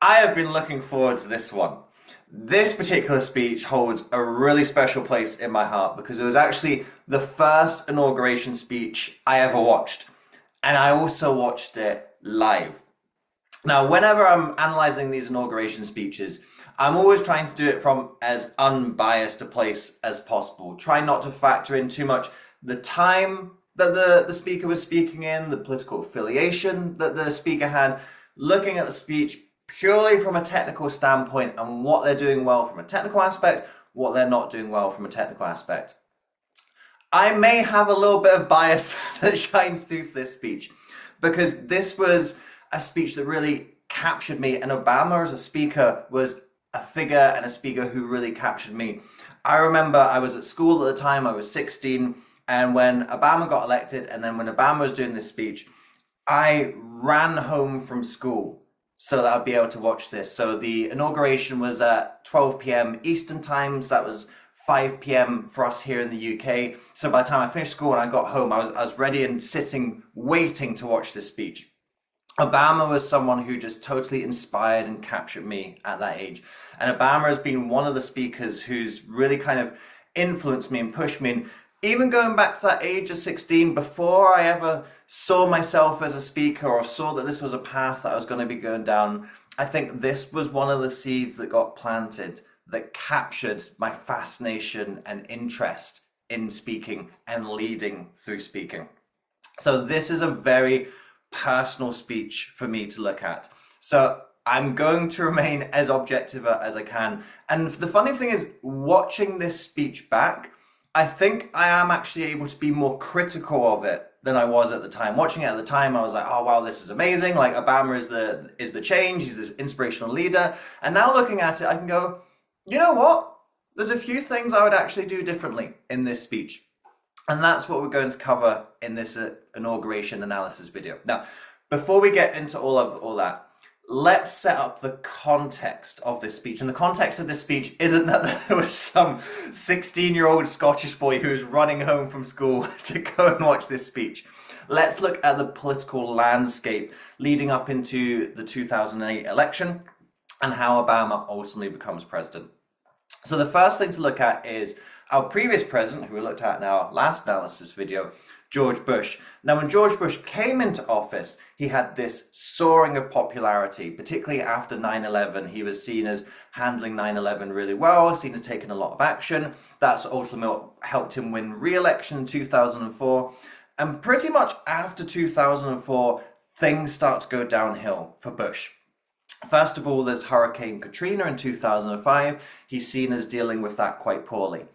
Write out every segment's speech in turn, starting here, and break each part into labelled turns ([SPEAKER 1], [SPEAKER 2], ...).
[SPEAKER 1] I have been looking forward to this one. This particular speech holds a really special place in my heart because it was actually the first inauguration speech I ever watched. And I also watched it live. Now, whenever I'm analysing these inauguration speeches, I'm always trying to do it from as unbiased a place as possible. Try not to factor in too much the time that the speaker was speaking in, the political affiliation that the speaker had, looking at the speech purely from a technical standpoint and what they're doing well from a technical aspect, what they're not doing well from a technical aspect. I may have a little bit of bias that shines through for this speech because this was a speech that really captured me, and Obama as a speaker was a figure and a speaker who really captured me. I remember I was at school at the time, I was 16, and when Obama got elected, and then when Obama was doing this speech, I ran home from school so that I'd be able to watch this. So the inauguration was at 12 p.m. Eastern time, so that was 5 p.m. for us here in the UK. So by the time I finished school and I got home, I was ready and sitting, waiting to watch this speech. Obama was someone who just totally inspired and captured me at that age. And Obama has been one of the speakers who's really kind of influenced me and pushed me. And even going back to that age of 16, before I ever saw myself as a speaker or saw that this was a path that I was going to be going down, I think this was one of the seeds that got planted that captured my fascination and interest in speaking and leading through speaking. So this is a very personal speech for me to look at. So I'm going to remain as objective as I can. And the funny thing is, watching this speech back, I think I am actually able to be more critical of it than I was at the time. Watching it at the time, I was like, oh wow, this is amazing. Like Obama is the change, he's this inspirational leader. And now looking at it, I can go, you know what? There's a few things I would actually do differently in this speech. And that's what we're going to cover in this inauguration analysis video. Now, before we get into all that, let's set up the context of this speech. And the context of this speech isn't that there was some 16-year-old Scottish boy who was running home from school to go and watch this speech. Let's look at the political landscape leading up into the 2008 election and how Obama ultimately becomes president. So the first thing to look at is our previous president, who we looked at in our last analysis video, George Bush. Now, when George Bush came into office, he had this soaring of popularity, particularly after 9/11. He was seen as handling 9/11 really well, seen as taking a lot of action. That's ultimately what helped him win re-election in 2004. And pretty much after 2004, things start to go downhill for Bush. First of all, there's Hurricane Katrina in 2005. He's seen as dealing with that quite poorly.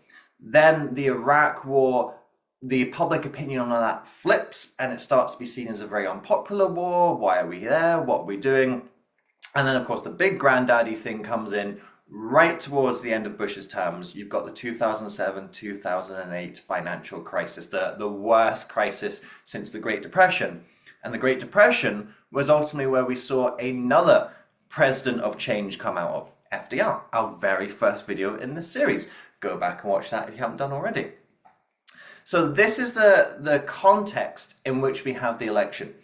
[SPEAKER 1] Then the Iraq War, the public opinion on that flips and it starts to be seen as a very unpopular war. Why are we there? What are we doing? And then, of course, the big granddaddy thing comes in right towards the end of Bush's terms. You've got the 2007-2008 financial crisis, the worst crisis since the Great Depression. And the Great Depression was ultimately where we saw another president of change come out of, FDR, our very first video in this series. Go back and watch that if you haven't done already. So this is the context in which we have the election.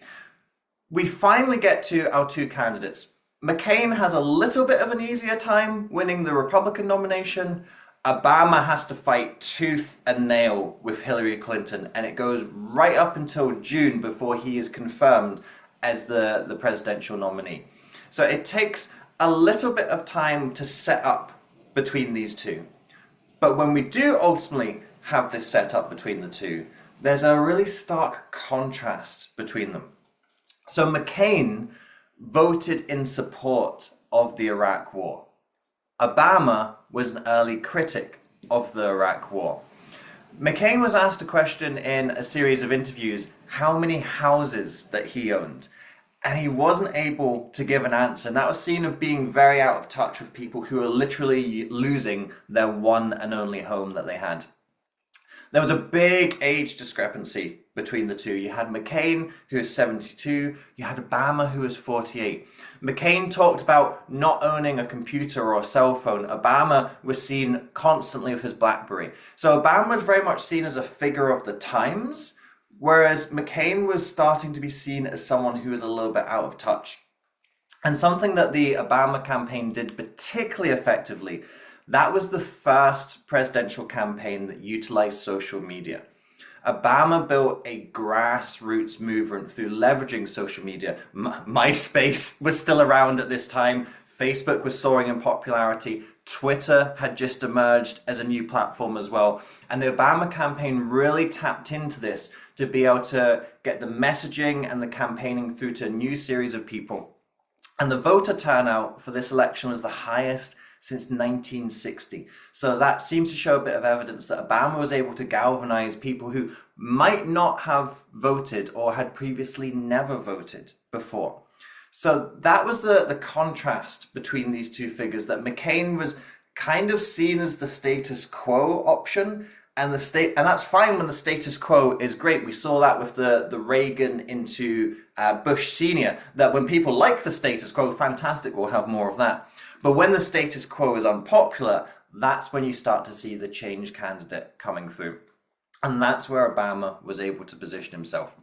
[SPEAKER 1] We finally get to our two candidates. McCain has a little bit of an easier time winning the Republican nomination. Obama has to fight tooth and nail with Hillary Clinton, and it goes right up until June before he is confirmed as the presidential nominee. So it takes a little bit of time to set up between these two. But when we do ultimately have this set up between the two, there's a really stark contrast between them. So McCain voted in support of the Iraq War. Obama was an early critic of the Iraq War. McCain was asked a question in a series of interviews, how many houses that he owned. And he wasn't able to give an answer. And that was seen as being very out of touch with people who were literally losing their one and only home that they had. There was a big age discrepancy between the two. You had McCain, who was 72. You had Obama, who was 48. McCain talked about not owning a computer or a cell phone. Obama was seen constantly with his BlackBerry. So Obama was very much seen as a figure of the times, whereas McCain was starting to be seen as someone who was a little bit out of touch. And something that the Obama campaign did particularly effectively, that was the first presidential campaign that utilized social media. Obama built a grassroots movement through leveraging social media. MySpace was still around at this time. Facebook was soaring in popularity. Twitter had just emerged as a new platform as well. And the Obama campaign really tapped into this to be able to get the messaging and the campaigning through to a new series of people. And the voter turnout for this election was the highest since 1960. So that seems to show a bit of evidence that Obama was able to galvanize people who might not have voted or had previously never voted before. So that was the contrast between these two figures, that McCain was kind of seen as the status quo option, and that's fine when the status quo is great. We saw that with the Reagan into Bush Senior, that when people like the status quo, fantastic, we'll have more of that. But when the status quo is unpopular, that's when you start to see the change candidate coming through. And that's where Obama was able to position himself.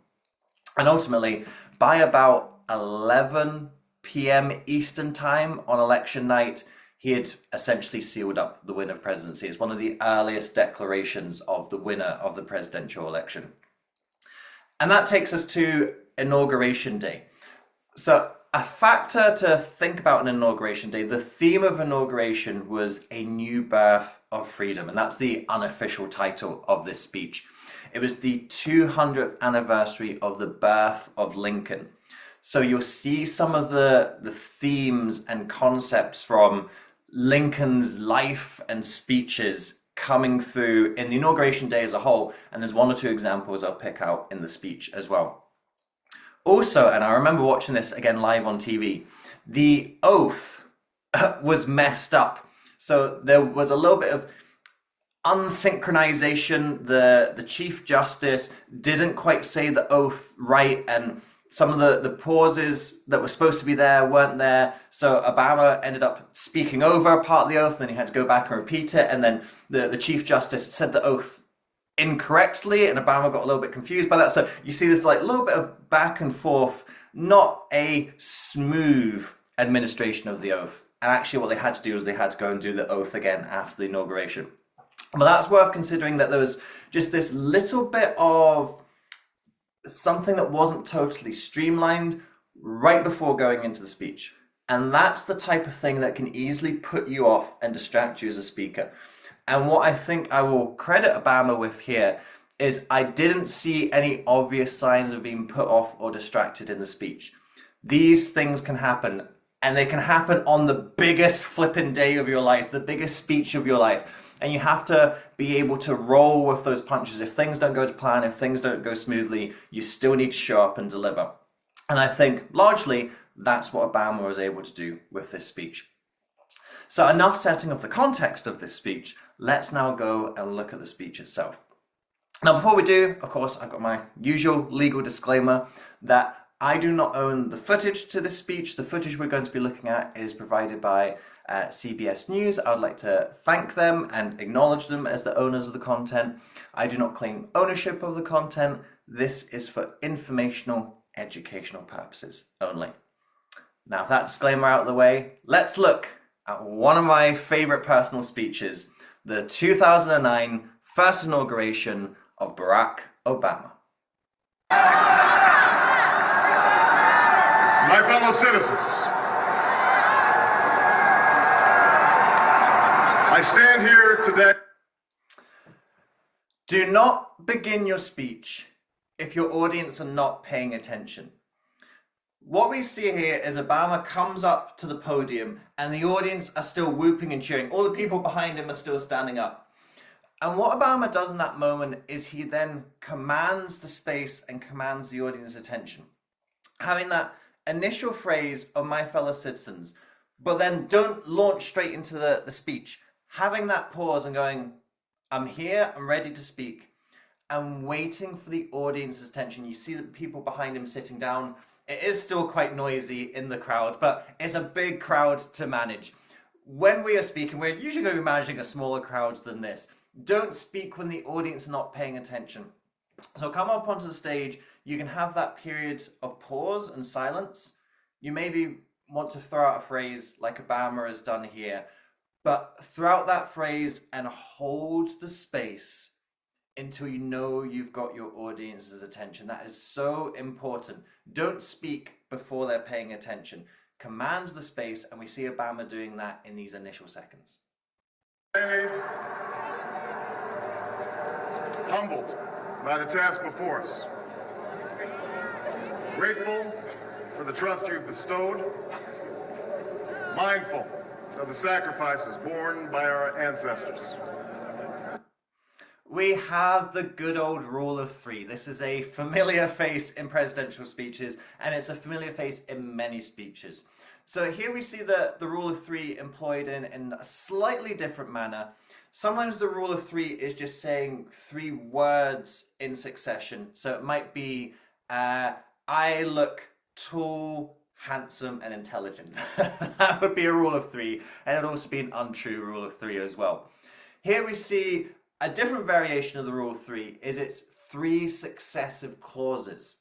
[SPEAKER 1] And ultimately, by about 11 p.m. Eastern time on election night, he had essentially sealed up the win of presidency. It's one of the earliest declarations of the winner of the presidential election. And that takes us to Inauguration Day. So a factor to think about an Inauguration Day, the theme of Inauguration was a new birth of freedom. And that's the unofficial title of this speech. It was the 200th anniversary of the birth of Lincoln. So you'll see some of the themes and concepts from Lincoln's life and speeches coming through in the Inauguration Day as a whole. And there's one or two examples I'll pick out in the speech as well. Also, and I remember watching this again live on TV, the oath was messed up. So there was a little bit of unsynchronization. The Chief Justice didn't quite say the oath right, and some of the pauses that were supposed to be there weren't there. So Obama ended up speaking over part of the oath, then he had to go back and repeat it, and then the Chief Justice said the oath incorrectly, and Obama got a little bit confused by that. So you see this like little bit of back and forth, not a smooth administration of the oath. And actually what they had to do was they had to go and do the oath again after the inauguration. But that's worth considering, that there was just this little bit of something that wasn't totally streamlined right before going into the speech. And that's the type of thing that can easily put you off and distract you as a speaker. And what I think I will credit Obama with here is I didn't see any obvious signs of being put off or distracted in the speech. These things can happen, and they can happen on the biggest flipping day of your life, the biggest speech of your life. And you have to be able to roll with those punches. If things don't go to plan, if things don't go smoothly, you still need to show up and deliver. And I think largely that's what Obama was able to do with this speech. So enough setting of the context of this speech. Let's now go and look at the speech itself. Now, before we do, of course, I've got my usual legal disclaimer that I do not own the footage to this speech. The footage we're going to be looking at is provided by CBS News. I would like to thank them and acknowledge them as the owners of the content. I do not claim ownership of the content. This is for informational, educational purposes only. Now, with that disclaimer out of the way, let's look at one of my favorite personal speeches, the 2009 first inauguration of Barack Obama.
[SPEAKER 2] My fellow citizens, I stand here today.
[SPEAKER 1] Do not begin your speech if your audience are not paying attention. What we see here is Obama comes up to the podium and the audience are still whooping and cheering. All the people behind him are still standing up. And what Obama does in that moment is he then commands the space and commands the audience's attention. Having that initial phrase of my fellow citizens, but then don't launch straight into the speech. Having that pause and going, I'm here, I'm ready to speak, and waiting for the audience's attention. You see the people behind him sitting down. It is still quite noisy in the crowd, but it's a big crowd to manage. When we are speaking, we're usually going to be managing a smaller crowd than this. Don't speak when the audience are not paying attention. So come up onto the stage. You can have that period of pause and silence. You maybe want to throw out a phrase like Obama has done here, but throughout that phrase and hold the space until you know you've got your audience's attention. That is so important. Don't speak before they're paying attention. Command the space, and we see Obama doing that in these initial seconds.
[SPEAKER 2] Humbled by the task before us. Grateful for the trust you've bestowed. Mindful of the sacrifices borne by our ancestors.
[SPEAKER 1] We have the good old rule of three. This is a familiar face in presidential speeches, and it's a familiar face in many speeches. So here we see the rule of three employed in a slightly different manner. Sometimes the rule of three is just saying three words in succession. So it might be, I look tall, handsome, and intelligent. That would be a rule of three, and it would also be an untrue rule of three as well. Here we see a different variation of the rule of three is it's three successive clauses.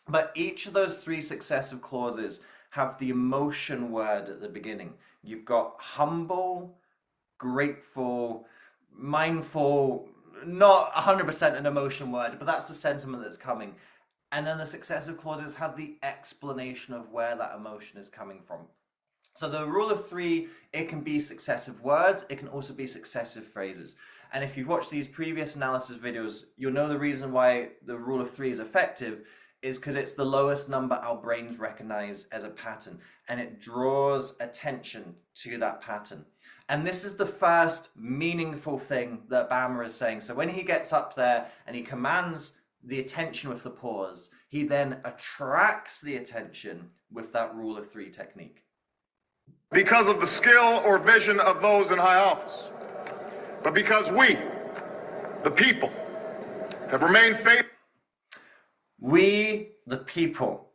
[SPEAKER 1] But each of those three successive clauses have the emotion word at the beginning. You've got humble, grateful, mindful, not 100% an emotion word, but that's the sentiment that's coming. And then the successive clauses have the explanation of where that emotion is coming from. So the rule of three, it can be successive words, it can also be successive phrases. And if you've watched these previous analysis videos, you'll know the reason why the rule of three is effective is because it's the lowest number our brains recognize as a pattern, and it draws attention to that pattern. And this is the first meaningful thing that Obama is saying. So when he gets up there and he commands the attention with the pause, he then attracts the attention with that rule of three technique.
[SPEAKER 2] Because of the skill or vision of those in high office, but because we, the people, have remained faithful.
[SPEAKER 1] We, the people.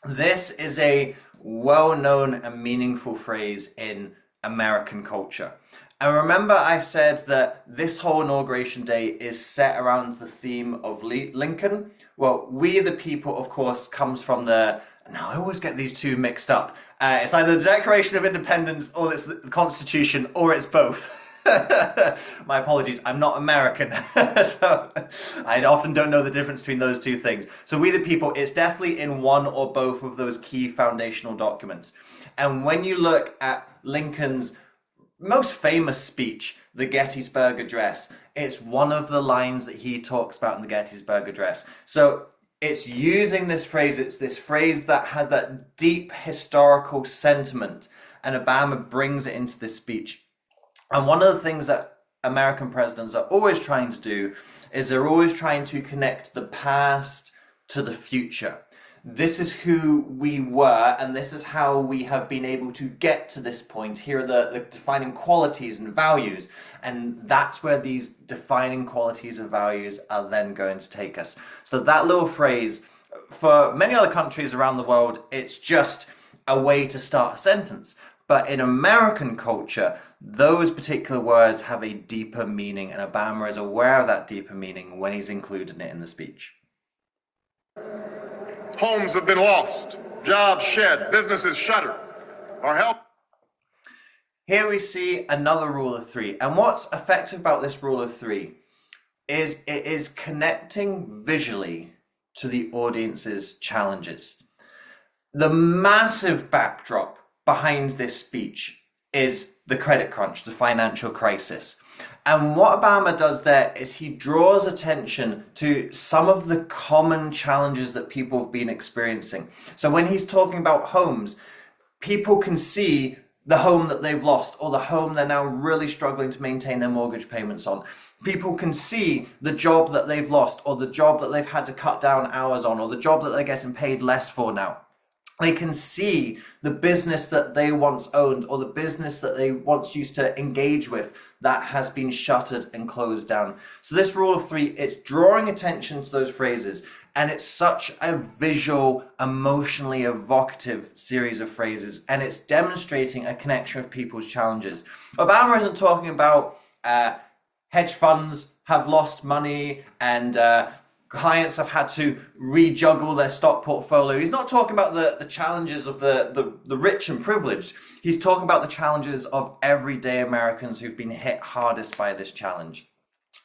[SPEAKER 1] This is a well-known and meaningful phrase in American culture. And remember I said that this whole inauguration day is set around the theme of Lincoln? Well, we, the people, of course, comes from now I always get these two mixed up. It's either the Declaration of Independence or it's the Constitution, or it's both. My apologies, I'm not American, so I often don't know the difference between those two things. So we the people, it's definitely in one or both of those key foundational documents. And when you look at Lincoln's most famous speech, the Gettysburg Address, it's one of the lines that he talks about in the Gettysburg Address. So it's using this phrase, it's this phrase that has that deep historical sentiment, and Obama brings it into this speech. And one of the things that American presidents are always trying to do is they're always trying to connect the past to the future. This is who we were, and this is how we have been able to get to this point. Here are the defining qualities and values, and that's where these defining qualities and values are then going to take us. So that little phrase, for many other countries around the world, it's just a way to start a sentence. But in American culture, those particular words have a deeper meaning, and Obama is aware of that deeper meaning when he's including it in the speech.
[SPEAKER 2] Homes have been lost, jobs shed, businesses shuttered. Our health.
[SPEAKER 1] Here we see another rule of three. And what's effective about this rule of three is it is connecting visually to the audience's challenges. The massive backdrop behind this speech is the credit crunch, the financial crisis. And what Obama does there is he draws attention to some of the common challenges that people have been experiencing. So when he's talking about homes, people can see the home that they've lost, or the home they're now really struggling to maintain their mortgage payments on. People can see the job that they've lost, or the job that they've had to cut down hours on, or the job that they're getting paid less for now. They can see the business that they once owned, or the business that they once used to engage with that has been shuttered and closed down. So this rule of three, it's drawing attention to those phrases, and it's such a visual, emotionally evocative series of phrases, and it's demonstrating a connection with people's challenges. Obama isn't talking about hedge funds have lost money and clients have had to rejuggle their stock portfolio. He's not talking about the challenges of the rich and privileged. He's talking about the challenges of everyday Americans who've been hit hardest by this challenge.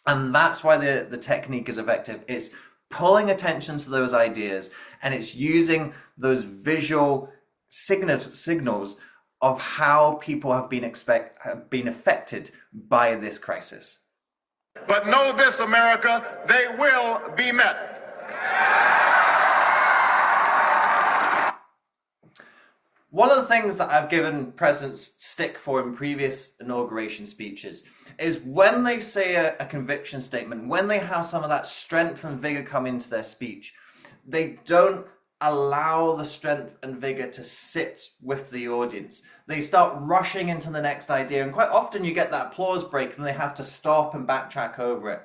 [SPEAKER 1] And that's why the technique is effective. It's pulling attention to those ideas, and it's using those visual signals of how people have been affected by this crisis.
[SPEAKER 2] But know this, America, they will be met.
[SPEAKER 1] One of the things that I've given presidents stick for in previous inauguration speeches is when they say a conviction statement, when they have some of that strength and vigor come into their speech, they don't allow the strength and vigor to sit with the audience. They start rushing into the next idea, and quite often you get that applause break and they have to stop and backtrack over it.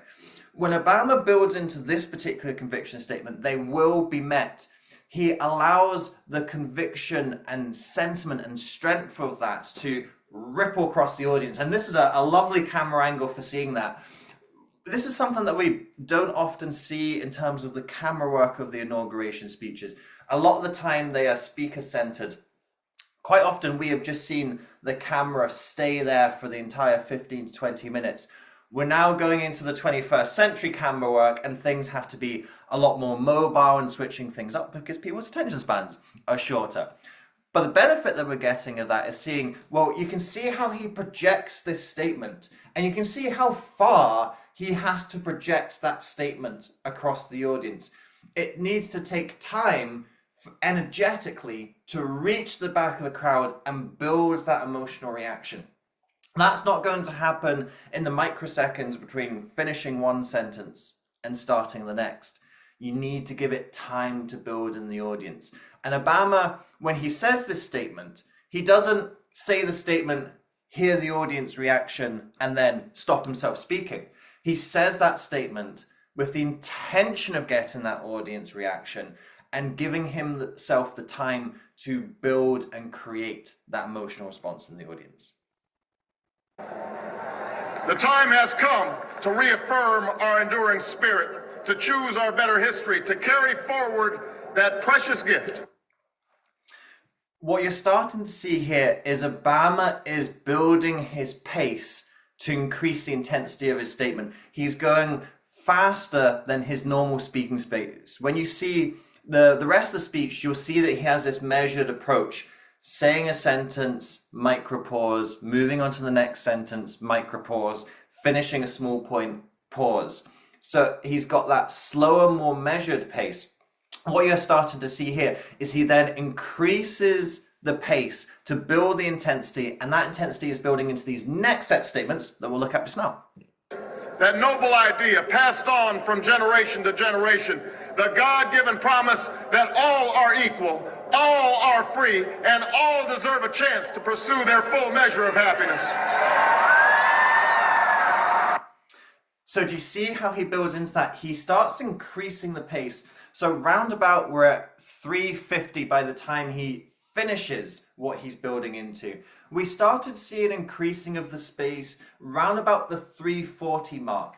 [SPEAKER 1] When Obama builds into this particular conviction statement, they will be met. He allows the conviction and sentiment and strength of that to ripple across the audience. And this is a lovely camera angle for seeing that. This is something that we don't often see in terms of the camera work of the inauguration speeches. A lot of the time they are speaker-centered. Quite often we have just seen the camera stay there for the entire 15 to 20 minutes. We're now going into the 21st century camera work, and things have to be a lot more mobile and switching things up because people's attention spans are shorter. But the benefit that we're getting of that is seeing, well, you can see how he projects this statement, and you can see how far he has to project that statement across the audience. It needs to take time energetically to reach the back of the crowd and build that emotional reaction. That's not going to happen in the microseconds between finishing one sentence and starting the next. You need to give it time to build in the audience. And Obama, when he says this statement, he doesn't say the statement, hear the audience reaction, and then stop himself speaking. He says that statement with the intention of getting that audience reaction and giving himself the time to build and create that emotional response in the audience.
[SPEAKER 2] The time has come to reaffirm our enduring spirit, to choose our better history, to carry forward that precious gift.
[SPEAKER 1] What you're starting to see here is Obama is building his pace to increase the intensity of his statement. He's going faster than his normal speaking pace. When you see the rest of the speech, you'll see that he has this measured approach. Saying a sentence, micro pause, moving on to the next sentence, micro pause, finishing a small point, pause. So he's got that slower, more measured pace. What you're starting to see here is he then increases the pace to build the intensity, and that intensity is building into these next set statements that we'll look at just now.
[SPEAKER 2] That noble idea passed on from generation to generation, the God-given promise that all are equal, all are free, and all deserve a chance to pursue their full measure of happiness.
[SPEAKER 1] So do you see how he builds into that? He starts increasing the pace. So roundabout we're at 350 by the time he finishes what he's building into. We started to see an increasing of the space round about the 340 mark.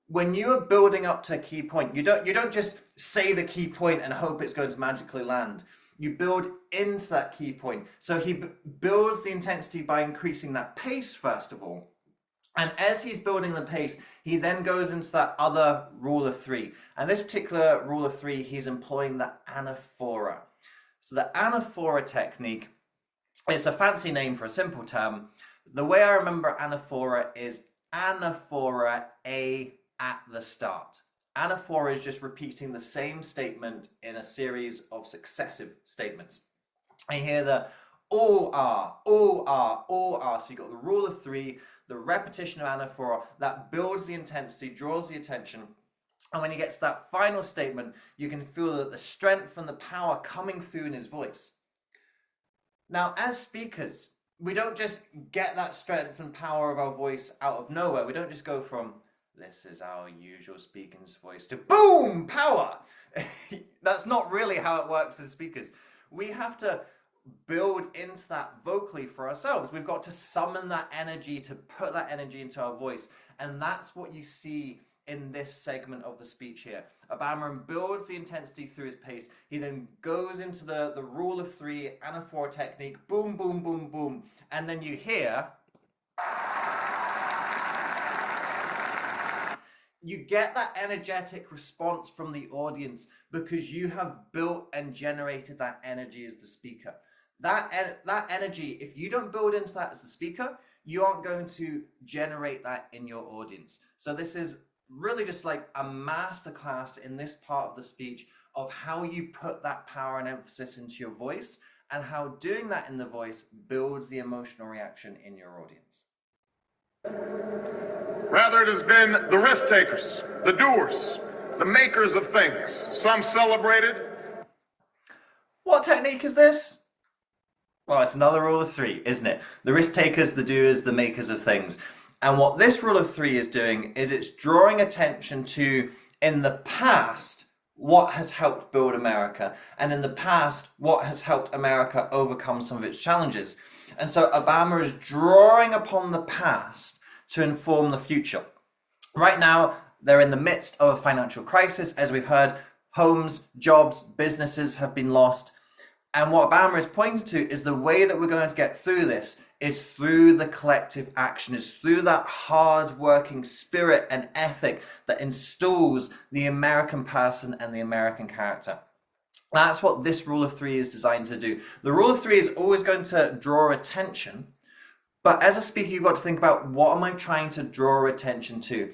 [SPEAKER 1] When you are building up to a key point, you don't just say the key point and hope it's going to magically land. You build into that key point. So he builds the intensity by increasing that pace first of all. And as he's building the pace, he then goes into that other rule of three. And this particular rule of three, he's employing the anaphora. So the anaphora technique, it's a fancy name for a simple term. The way I remember anaphora is anaphora A at the start. Anaphora is just repeating the same statement in a series of successive statements. I hear the all are, all are, all are. So you've got the rule of three, the repetition of anaphora that builds the intensity, draws the attention. And when he gets to that final statement, you can feel that the strength and the power coming through in his voice. Now, as speakers, we don't just get that strength and power of our voice out of nowhere. We don't just go from, this is our usual speaker's voice, to boom, power. That's not really how it works as speakers. We have to build into that vocally for ourselves. We've got to summon that energy, to put that energy into our voice. And that's what you see in this segment of the speech here. Obama builds the intensity through his pace. He then goes into the rule of three, anaphora technique, boom, boom, boom, boom. And then you hear, you get that energetic response from the audience because you have built and generated that energy as the speaker. That energy, if you don't build into that as the speaker, you aren't going to generate that in your audience. So this is really just like a masterclass in this part of the speech of how you put that power and emphasis into your voice and how doing that in the voice builds the emotional reaction in your audience.
[SPEAKER 2] Rather, it has been the risk takers, the doers, the makers of things, some celebrated.
[SPEAKER 1] What technique is this? Well, it's another rule of three, isn't it? The risk takers, the doers, the makers of things. And what this rule of three is doing is it's drawing attention to, in the past, what has helped build America, and in the past, what has helped America overcome some of its challenges. And so Obama is drawing upon the past to inform the future. Right now, they're in the midst of a financial crisis. As we've heard, homes, jobs, businesses have been lost. And what Obama is pointing to is the way that we're going to get through this is through the collective action, is through that hard-working spirit and ethic that installs the American person and the American character. That's what this rule of three is designed to do. The rule of three is always going to draw attention, but as a speaker, you've got to think about, what am I trying to draw attention to?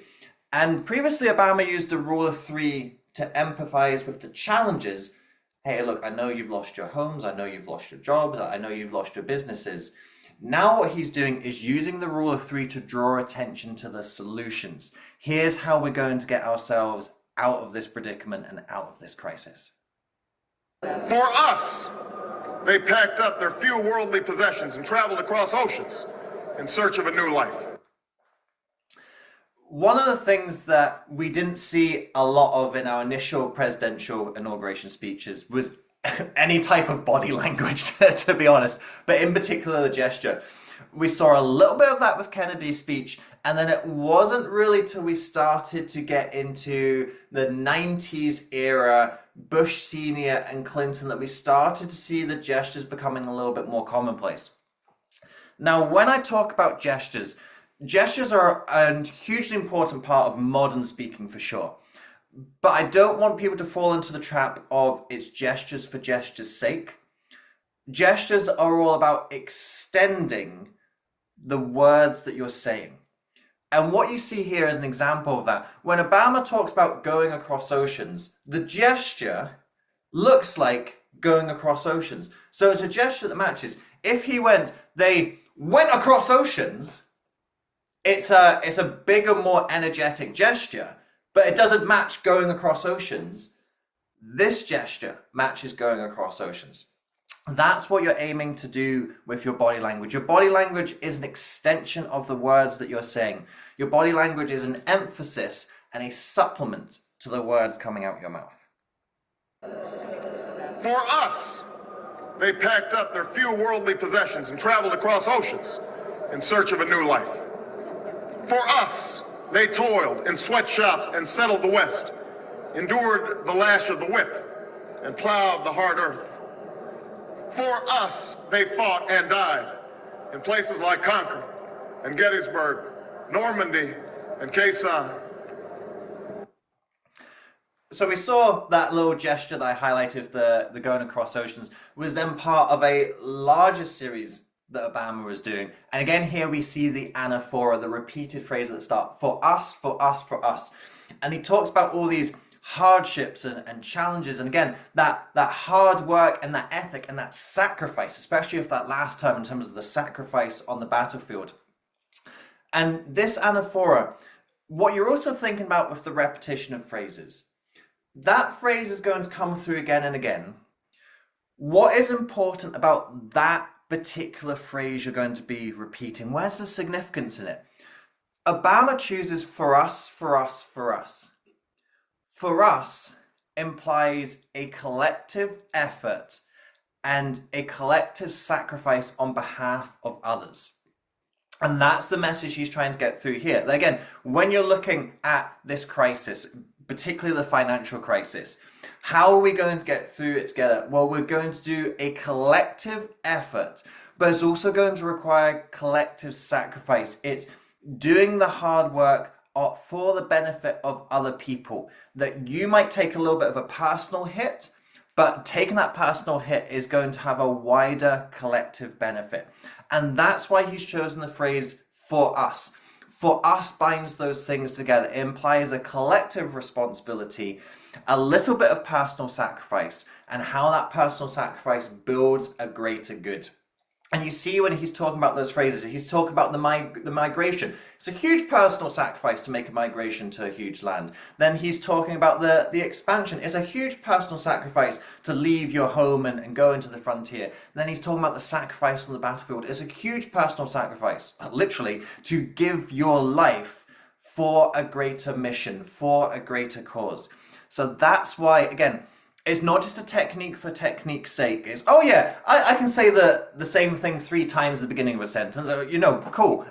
[SPEAKER 1] And previously, Obama used the rule of three to empathize with the challenges. Hey, look, I know you've lost your homes. I know you've lost your jobs. I know you've lost your businesses. Now what he's doing is using the rule of three to draw attention to the solutions. Here's how we're going to get ourselves out of this predicament and out of this crisis.
[SPEAKER 2] For us, they packed up their few worldly possessions and traveled across oceans in search of a new life.
[SPEAKER 1] One of the things that we didn't see a lot of in our initial presidential inauguration speeches was any type of body language, to be honest, but in particular the gesture. We saw a little bit of that with Kennedy's speech, and then it wasn't really till we started to get into the 90s era, Bush Sr. and Clinton, that we started to see the gestures becoming a little bit more commonplace. Now, when I talk about gestures, gestures are a hugely important part of modern speaking for sure. But I don't want people to fall into the trap of it's gestures for gestures' sake. Gestures are all about extending the words that you're saying. And what you see here is an example of that. When Obama talks about going across oceans, the gesture looks like going across oceans. So it's a gesture that matches. If he went, they went across oceans, it's a bigger, more energetic gesture. But it doesn't match going across oceans. This gesture matches going across oceans. That's what you're aiming to do with your body language. Your body language is an extension of the words that you're saying. Your body language is an emphasis and a supplement to the words coming out your mouth.
[SPEAKER 2] For us, they packed up their few worldly possessions and traveled across oceans in search of a new life. For us, they toiled in sweatshops and settled the West, endured the lash of the whip, and plowed the hard earth. For us, they fought and died in places like Concord and Gettysburg, Normandy, and Quezon.
[SPEAKER 1] So we saw that little gesture that I highlighted of the going across oceans was then part of a larger series that Obama was doing. And again, here we see the anaphora, the repeated phrase at the start, for us, for us, for us. And he talks about all these hardships and challenges. And again, that hard work and that ethic and that sacrifice, especially of that last term in terms of the sacrifice on the battlefield. And this anaphora, what you're also thinking about with the repetition of phrases, that phrase is going to come through again and again. What is important about that particular phrase you're going to be repeating? Where's the significance in it? Obama chooses for us, for us, for us. For us implies a collective effort and a collective sacrifice on behalf of others. And that's the message he's trying to get through here. Again, when you're looking at this crisis, particularly the financial crisis, how are we going to get through it together? Well, we're going to do a collective effort, but it's also going to require collective sacrifice. It's doing the hard work for the benefit of other people. That you might take a little bit of a personal hit, but taking that personal hit is going to have a wider collective benefit. And that's why he's chosen the phrase "for us." For us binds those things together. It implies a collective responsibility, a little bit of personal sacrifice, and how that personal sacrifice builds a greater good. And you see when he's talking about those phrases, he's talking about the migration. It's a huge personal sacrifice to make a migration to a huge land. Then he's talking about the expansion. It's a huge personal sacrifice to leave your home and go into the frontier. And then he's talking about the sacrifice on the battlefield. It's a huge personal sacrifice, literally, to give your life for a greater mission, for a greater cause. So that's why, again, it's not just a technique for technique's sake. It's, oh yeah, I can say the same thing 3 times at the beginning of a sentence. You know, cool.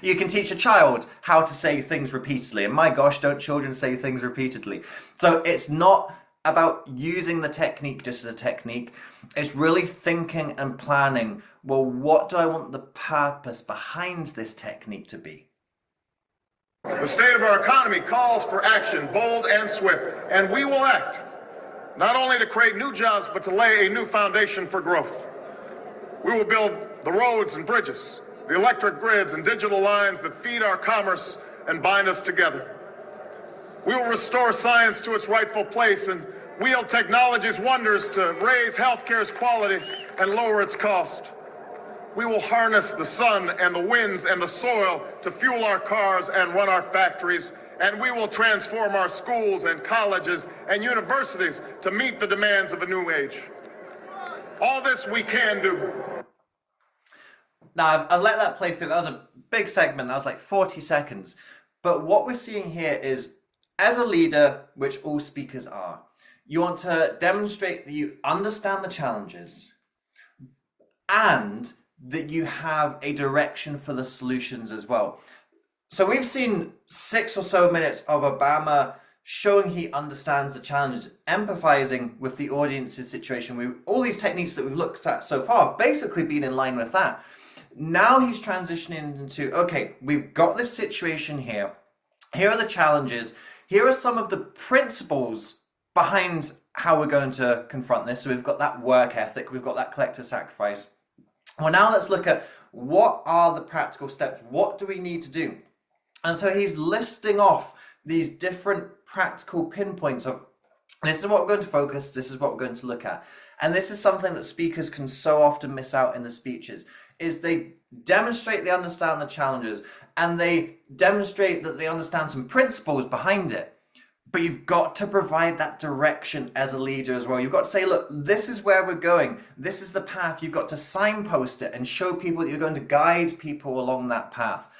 [SPEAKER 1] You can teach a child how to say things repeatedly. And my gosh, don't children say things repeatedly? So it's not about using the technique just as a technique. It's really thinking and planning, well, what do I want the purpose behind this technique to be?
[SPEAKER 2] The state of our economy calls for action, bold and swift, and we will act, not only to create new jobs, but to lay a new foundation for growth. We will build the roads and bridges, the electric grids and digital lines that feed our commerce and bind us together. We will restore science to its rightful place and wield technology's wonders to raise healthcare's quality and lower its cost. We will harness the sun and the winds and the soil to fuel our cars and run our factories, and we will transform our schools and colleges and universities to meet the demands of a new age. All this we can do.
[SPEAKER 1] Now, I've let that play through. That was a big segment. That was like 40 seconds. But what we're seeing here is, as a leader, which all speakers are, you want to demonstrate that you understand the challenges and that you have a direction for the solutions as well. So we've seen 6 or so minutes of Obama showing he understands the challenges, empathizing with the audience's situation. All these techniques that we've looked at so far have basically been in line with that. Now he's transitioning into, okay, we've got this situation here. Here are the challenges. Here are some of the principles behind how we're going to confront this. So we've got that work ethic, we've got that collective sacrifice. Well, now let's look at what are the practical steps? What do we need to do? And so he's listing off these different practical pinpoints of this is what we're going to focus, this is what we're going to look at. And this is something that speakers can so often miss out in the speeches, is they demonstrate they understand the challenges and they demonstrate that they understand some principles behind it. But you've got to provide that direction as a leader as well. You've got to say, look, this is where we're going. This is the path. You've got to signpost it and show people that you're going to guide people along that path.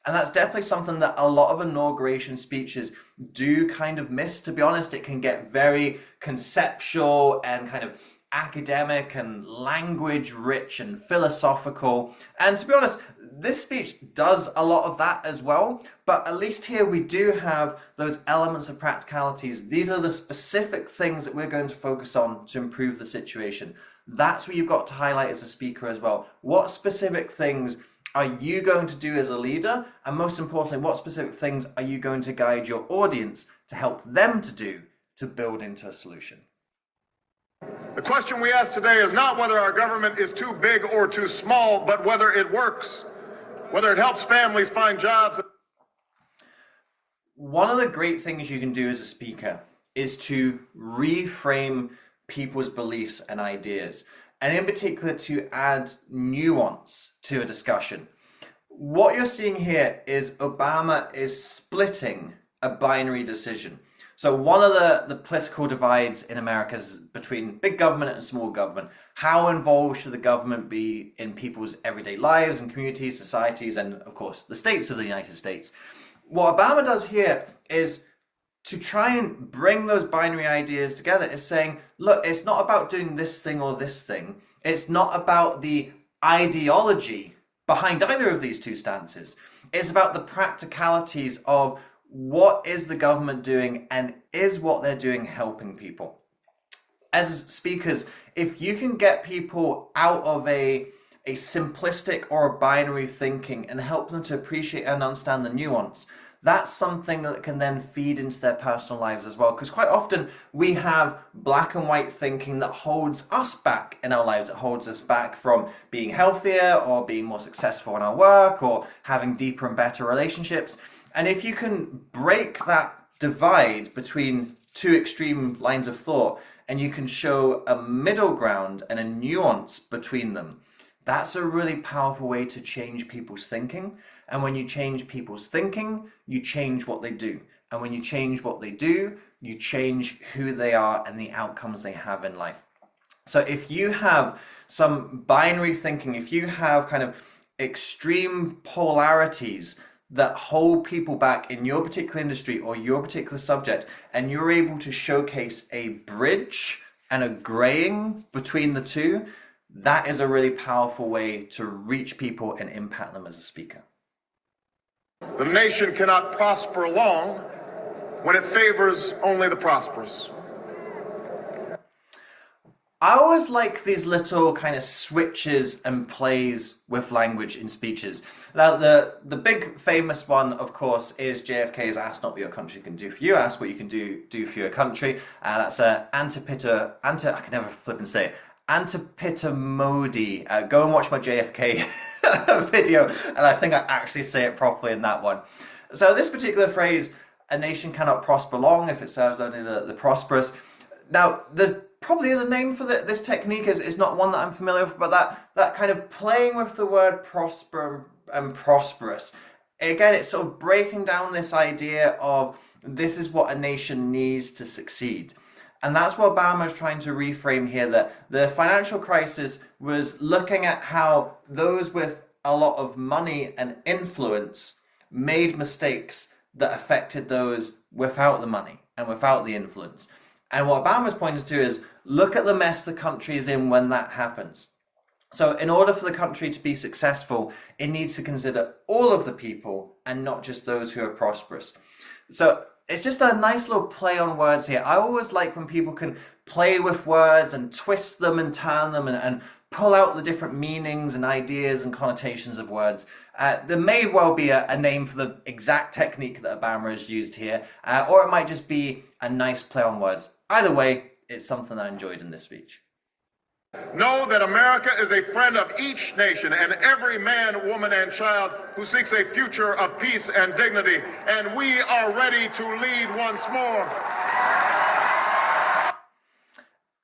[SPEAKER 1] And that's definitely something that a lot of inauguration speeches do kind of miss. To be honest, it can get very conceptual and kind of academic and language rich and philosophical. And to be honest, this speech does a lot of that as well, but at least here we do have those elements of practicalities. These are the specific things that we're going to focus on to improve the situation. That's what you've got to highlight as a speaker as well. What specific things are you going to do as a leader? And most importantly, what specific things are you going to guide your audience to help them to do to build into a solution?
[SPEAKER 2] The question we ask today is not whether our government is too big or too small, but whether it works, whether it helps families find jobs.
[SPEAKER 1] One of the great things you can do as a speaker is to reframe people's beliefs and ideas, and in particular to add nuance to a discussion. What you're seeing here is Obama is splitting a binary decision. So one of the political divides in America is between big government and small government. How involved should the government be in people's everyday lives and communities, societies, and of course, the states of the United States? What Obama does here is to try and bring those binary ideas together, is saying, look, it's not about doing this thing or this thing. It's not about the ideology behind either of these two stances. It's about the practicalities of what is the government doing and is what they're doing helping people. As speakers, if you can get people out of a simplistic or a binary thinking and help them to appreciate and understand the nuance, that's something that can then feed into their personal lives as well. Because quite often we have black and white thinking that holds us back in our lives. It holds us back from being healthier or being more successful in our work or having deeper and better relationships. And if you can break that divide between two extreme lines of thought and you can show a middle ground and a nuance between them, that's a really powerful way to change people's thinking. And when you change people's thinking, you change what they do. And when you change what they do, you change who they are and the outcomes they have in life. So if you have some binary thinking, if you have kind of extreme polarities that hold people back in your particular industry or your particular subject, and you're able to showcase a bridge and a graying between the two, that is a really powerful way to reach people and impact them as a speaker.
[SPEAKER 2] The nation cannot prosper long when it favors only the prosperous.
[SPEAKER 1] I always like these little kind of switches and plays with language in speeches. Now, the big famous one, of course, is JFK's "Ask not what your country can do for you, ask what you can do for your country." That's I can never flip and say it. Antipita Modi. Go and watch my JFK video, and I think I actually say it properly in that one. So this particular phrase, "a nation cannot prosper long if it serves only the prosperous." Now, there probably is a name for this technique. It's not one that I'm familiar with, but that kind of playing with the word prosper and prosperous. Again, it's sort of breaking down this idea of this is what a nation needs to succeed. And that's what Obama is trying to reframe here, that the financial crisis was looking at how those with a lot of money and influence made mistakes that affected those without the money and without the influence. And what Obama's pointing to is, look at the mess the country is in when that happens. So in order for the country to be successful, it needs to consider all of the people and not just those who are prosperous. So it's just a nice little play on words here. I always like when people can play with words and twist them and turn them and pull out the different meanings and ideas and connotations of words. There may well be a name for the exact technique that Obama has used here, or it might just be a nice play on words. Either way, it's something I enjoyed in this speech.
[SPEAKER 2] Know that America is a friend of each nation and every man, woman, and child who seeks a future of peace and dignity, and we are ready to lead once more.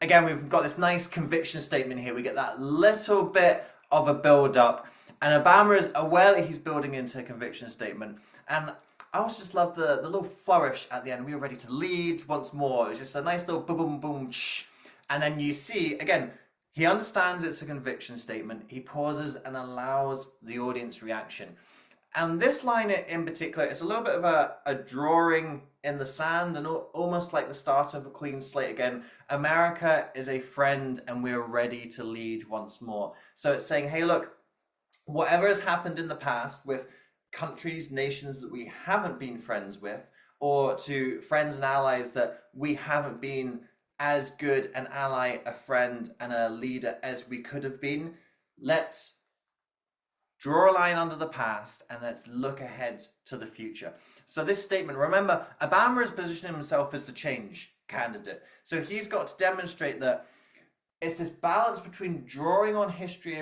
[SPEAKER 1] Again, we've got this nice conviction statement here. We get that little bit of a build-up, and Obama is aware that he's building into a conviction statement. And I also just love the little flourish at the end. We are ready to lead once more. It's just a nice little boom, boom, boom, shh. And then you see, again, he understands it's a conviction statement. He pauses and allows the audience reaction. And this line in particular, it's a little bit of a drawing in the sand and almost like the start of a clean slate again. America is a friend and we're ready to lead once more. So it's saying, hey, look, whatever has happened in the past with countries, nations that we haven't been friends with, or to friends and allies that we haven't been as good an ally, a friend, and a leader as we could have been, let's draw a line under the past and let's look ahead to the future. So this statement, remember, Obama is positioning himself as the change candidate. So he's got to demonstrate that it's this balance between drawing on history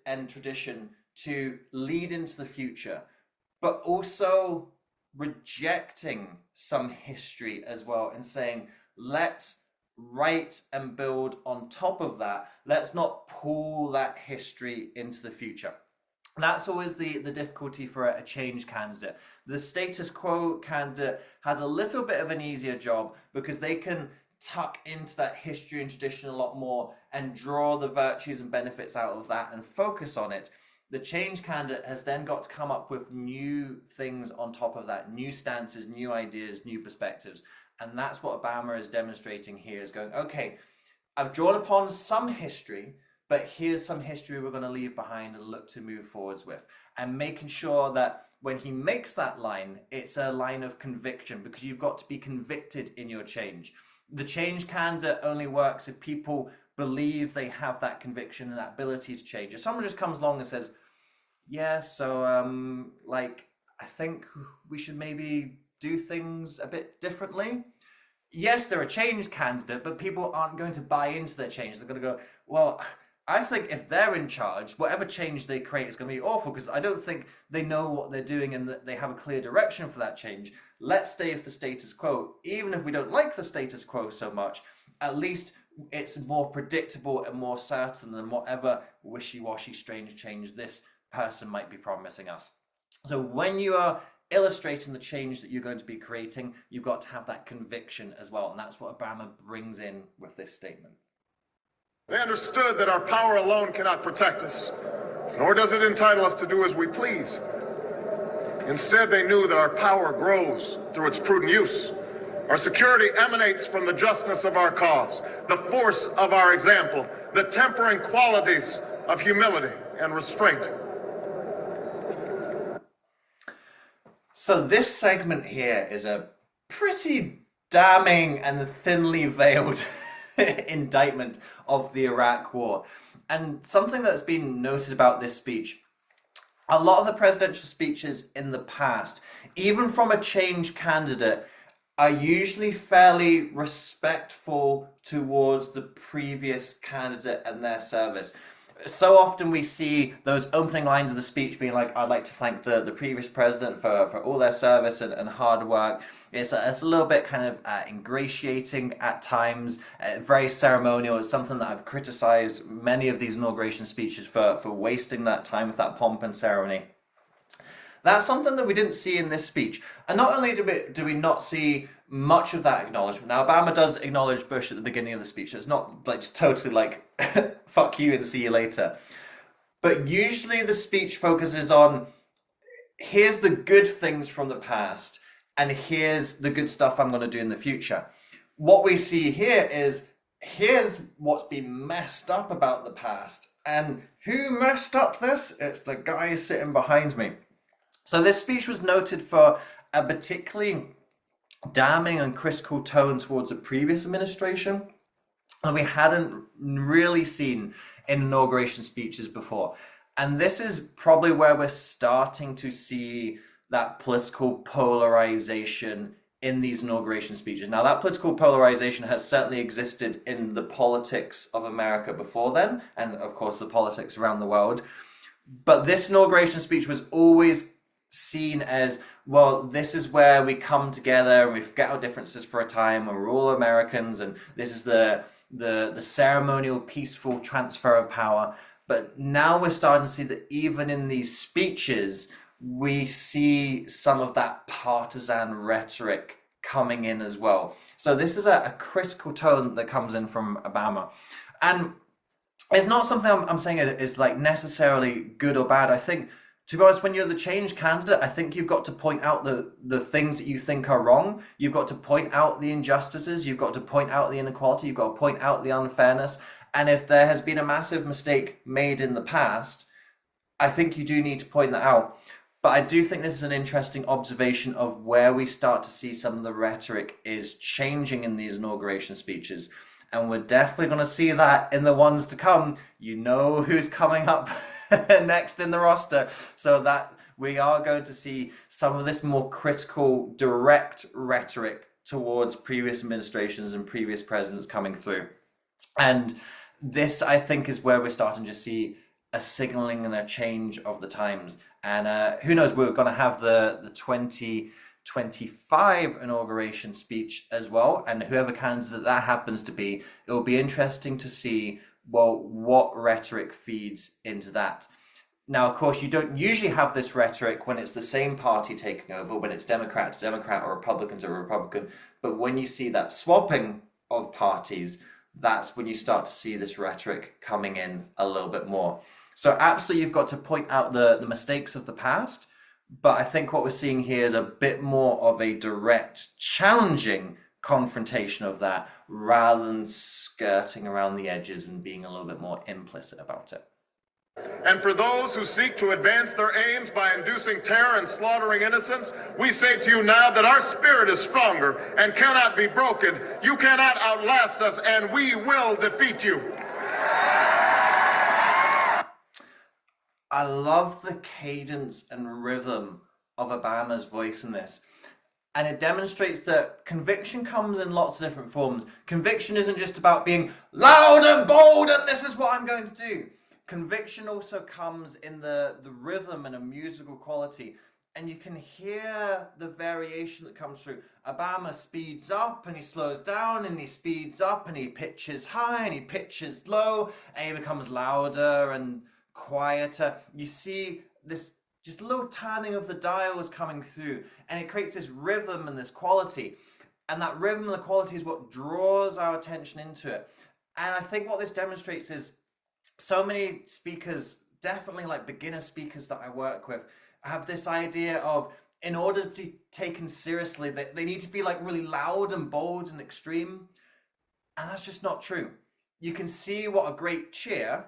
[SPEAKER 1] and tradition to lead into the future, but also rejecting some history as well and saying, let's write and build on top of that. Let's not pull that history into the future. That's always the difficulty for a change candidate. The status quo candidate has a little bit of an easier job because they can tuck into that history and tradition a lot more and draw the virtues and benefits out of that and focus on it. The change candidate has then got to come up with new things on top of that, new stances, new ideas, new perspectives. And that's what Obama is demonstrating here, is going, okay, I've drawn upon some history, but here's some history we're going to leave behind and look to move forwards with. And making sure that when he makes that line, it's a line of conviction, because you've got to be convicted in your change. The change candidate only works if people believe they have that conviction and that ability to change. If someone just comes along and says, yeah, so I think we should maybe do things a bit differently. Yes, they're a change candidate, but people aren't going to buy into their change. They're going to go, well, I think if they're in charge, whatever change they create is going to be awful, because I don't think they know what they're doing and that they have a clear direction for that change. Let's stay with the status quo. Even if we don't like the status quo so much, at least it's more predictable and more certain than whatever wishy-washy strange change this person might be promising us. So when you are illustrating the change that you're going to be creating, you've got to have that conviction as well. And that's what Obama brings in with this statement.
[SPEAKER 2] They understood that our power alone cannot protect us, nor does it entitle us to do as we please. Instead, they knew that our power grows through its prudent use. Our security emanates from the justness of our cause, the force of our example, the tempering qualities of humility and restraint.
[SPEAKER 1] So this segment here is a pretty damning and thinly veiled indictment of the Iraq War. And something that's been noted about this speech, a lot of the presidential speeches in the past, even from a change candidate, are usually fairly respectful towards the previous candidate and their service. So often we see those opening lines of the speech being like, I'd like to thank the previous president for all their service and hard work. It's a little bit kind of ingratiating at times, very ceremonial. It's something that I've criticized many of these inauguration speeches for wasting that time with that pomp and ceremony. That's something that we didn't see in this speech. And not only do we not see much of that acknowledgement. Now, Obama does acknowledge Bush at the beginning of the speech. So it's not like just totally like, fuck you and see you later. But usually the speech focuses on, here's the good things from the past, and here's the good stuff I'm going to do in the future. What we see here is, here's what's been messed up about the past. And who messed up this? It's the guy sitting behind me. So this speech was noted for a particularly damning and critical tone towards the previous administration that we hadn't really seen in inauguration speeches before. And this is probably where we're starting to see that political polarization in these inauguration speeches. Now, that political polarization has certainly existed in the politics of America before then, and of course the politics around the world. But this inauguration speech was always seen as, well, this is where we come together and we forget our differences for a time, and we're all Americans, and this is the ceremonial, peaceful transfer of power. But now we're starting to see that even in these speeches, we see some of that partisan rhetoric coming in as well. So this is a critical tone that comes in from Obama. And it's not something I'm saying is like necessarily good or bad. I think, to be honest, when you're the change candidate, I think you've got to point out the things that you think are wrong. You've got to point out the injustices. You've got to point out the inequality. You've got to point out the unfairness. And if there has been a massive mistake made in the past, I think you do need to point that out. But I do think this is an interesting observation of where we start to see some of the rhetoric is changing in these inauguration speeches. And we're definitely going to see that in the ones to come. You know who's coming up next in the roster. So that we are going to see some of this more critical, direct rhetoric towards previous administrations and previous presidents coming through. And this, I think, is where we're starting to see a signaling and a change of the times. And who knows, we're going to have the 2025 inauguration speech as well. And whoever candidate that happens to be, it will be interesting to see, well, what rhetoric feeds into that. Now, of course, you don't usually have this rhetoric when it's the same party taking over, when it's Democrat to Democrat or Republican to Republican. But when you see that swapping of parties, that's when you start to see this rhetoric coming in a little bit more. So absolutely, you've got to point out the mistakes of the past. But I think what we're seeing here is a bit more of a direct challenging confrontation of that rather than skirting around the edges and being a little bit more implicit about it.
[SPEAKER 2] And for those who seek to advance their aims by inducing terror and slaughtering innocents, we say to you now that our spirit is stronger and cannot be broken. You cannot outlast us, and we will defeat you.
[SPEAKER 1] I love the cadence and rhythm of Obama's voice in this. And it demonstrates that conviction comes in lots of different forms. Conviction isn't just about being loud and bold and this is what I'm going to do. Conviction also comes in the rhythm and a musical quality. And you can hear the variation that comes through. Obama speeds up and he slows down, and he speeds up and he pitches high and he pitches low, and he becomes louder and quieter. You see this just little turning of the dials coming through, and it creates this rhythm and this quality. And that rhythm and the quality is what draws our attention into it. And I think what this demonstrates is so many speakers, definitely like beginner speakers that I work with, have this idea of, in order to be taken seriously, they need to be like really loud and bold and extreme. And that's just not true. You can see what a great cheer,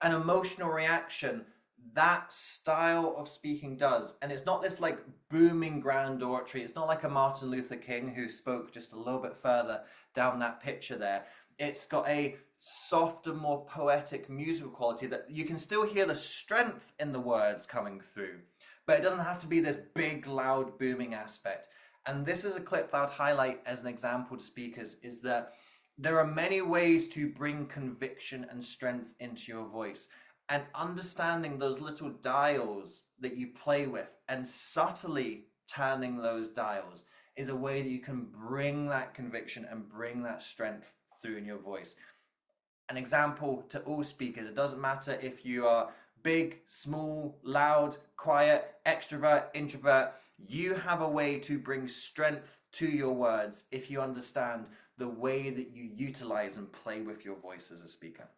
[SPEAKER 1] an emotional reaction, that style of speaking does. And it's not this like booming grand oratory. It's not like a Martin Luther King who spoke just a little bit further down that picture there. It's got a softer, more poetic musical quality that you can still hear the strength in the words coming through, but it doesn't have to be this big, loud, booming aspect. And this is a clip that I'd highlight as an example to speakers, is that there are many ways to bring conviction and strength into your voice. And understanding those little dials that you play with and subtly turning those dials is a way that you can bring that conviction and bring that strength through in your voice. An example to all speakers: it doesn't matter if you are big, small, loud, quiet, extrovert, introvert, you have a way to bring strength to your words if you understand the way that you utilize and play with your voice as a speaker.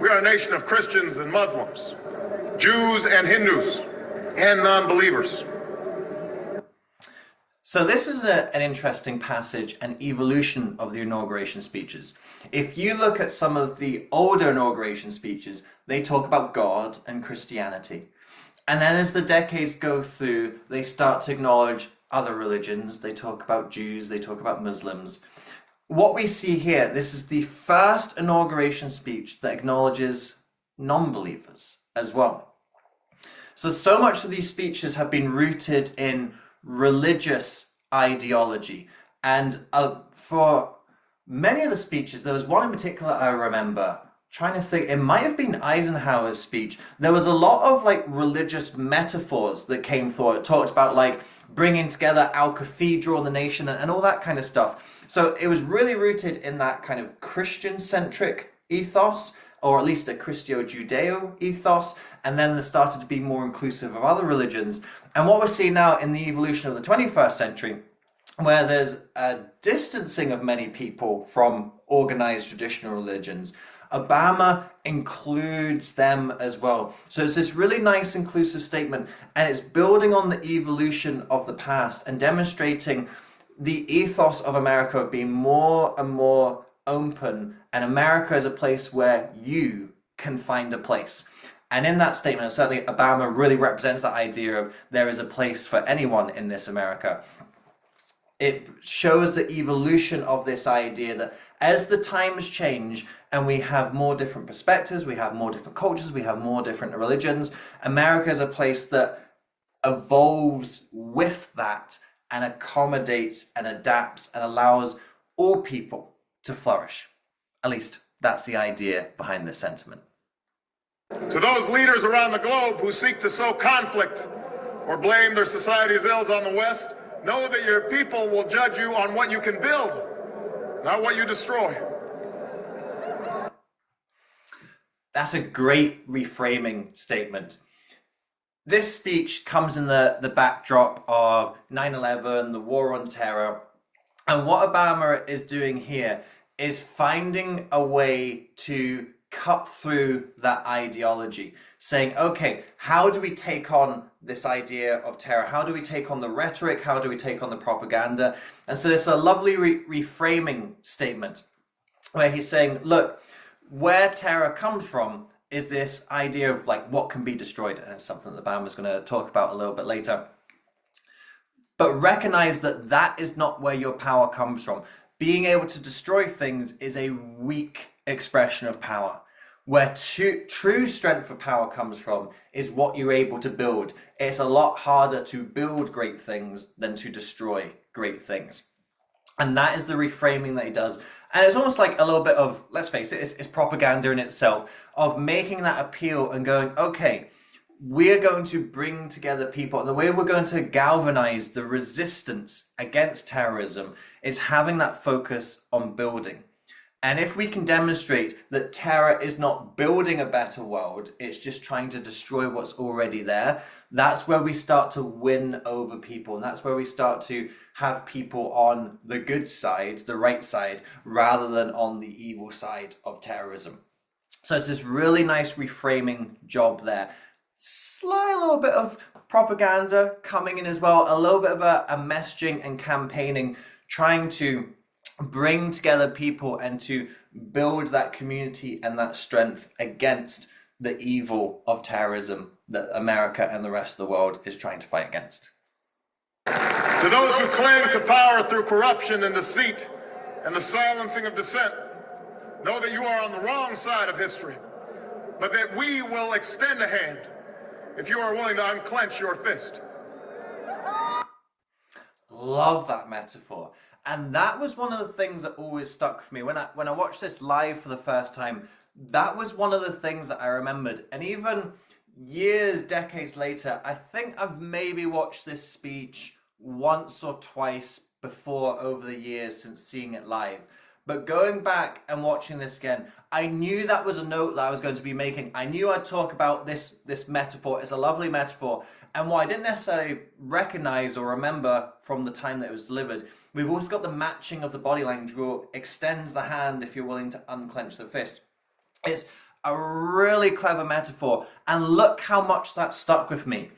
[SPEAKER 2] We are a nation of Christians and Muslims, Jews and Hindus, and non-believers.
[SPEAKER 1] So this is an interesting passage, an evolution of the inauguration speeches. If you look at some of the older inauguration speeches, they talk about God and Christianity. And then as the decades go through, they start to acknowledge other religions. They talk about Jews, they talk about Muslims. What we see here, this is the first inauguration speech that acknowledges non-believers as well. So much of these speeches have been rooted in religious ideology. And for many of the speeches, there was one in particular I remember, trying to think, it might have been Eisenhower's speech. There was a lot of like religious metaphors that came through. It talked about like bringing together our cathedral and the nation and all that kind of stuff. So it was really rooted in that kind of Christian-centric ethos, or at least a Christo-Judeo ethos, and then there started to be more inclusive of other religions. And what we're seeing now in the evolution of the 21st century, where there's a distancing of many people from organized traditional religions, Obama includes them as well. So it's this really nice inclusive statement, and it's building on the evolution of the past and demonstrating the ethos of America of being more and more open, and America is a place where you can find a place. And in that statement, certainly Obama really represents that idea of there is a place for anyone in this America. It shows the evolution of this idea that as the times change and we have more different perspectives, we have more different cultures, we have more different religions, America is a place that evolves with that and accommodates and adapts and allows all people to flourish. At least that's the idea behind this sentiment.
[SPEAKER 2] To those leaders around the globe who seek to sow conflict or blame their society's ills on the West, know that your people will judge you on what you can build, not what you destroy.
[SPEAKER 1] That's a great reframing statement. This speech comes in the backdrop of 9/11, the war on terror. And what Obama is doing here is finding a way to cut through that ideology, saying, okay, how do we take on this idea of terror? How do we take on the rhetoric? How do we take on the propaganda? And so there's a lovely reframing statement where he's saying, look, where terror comes from is this idea of like what can be destroyed. And it's something that the band was going to talk about a little bit later. But recognize that that is not where your power comes from. Being able to destroy things is a weak expression of power. Where true strength for power comes from is what you're able to build. It's a lot harder to build great things than to destroy great things. And that is the reframing that he does. And it's almost like a little bit of, let's face it, it's propaganda in itself, of making that appeal and going, okay, we're going to bring together people. And the way we're going to galvanize the resistance against terrorism is having that focus on building. And if we can demonstrate that terror is not building a better world, it's just trying to destroy what's already there, that's where we start to win over people. And that's where we start to have people on the good side, the right side, rather than on the evil side of terrorism. So it's this really nice reframing job there. Slight little bit of propaganda coming in as well, a little bit of a messaging and campaigning, trying to bring together people and to build that community and that strength against the evil of terrorism that America and the rest of the world is trying to fight against.
[SPEAKER 2] To those who cling to power through corruption and deceit and the silencing of dissent, know that you are on the wrong side of history, but that we will extend a hand if you are willing to unclench your fist.
[SPEAKER 1] Love that metaphor. And that was one of the things that always stuck with me. When I watched this live for the first time, that was one of the things that I remembered. And even years, decades later, I think I've maybe watched this speech once or twice before over the years since seeing it live. But going back and watching this again, I knew that was a note that I was going to be making. I knew I'd talk about this metaphor. It's a lovely metaphor. And what I didn't necessarily recognize or remember from the time that it was delivered, we've also got the matching of the body language, which extends the hand if you're willing to unclench the fist. It's a really clever metaphor. And look how much that stuck with me.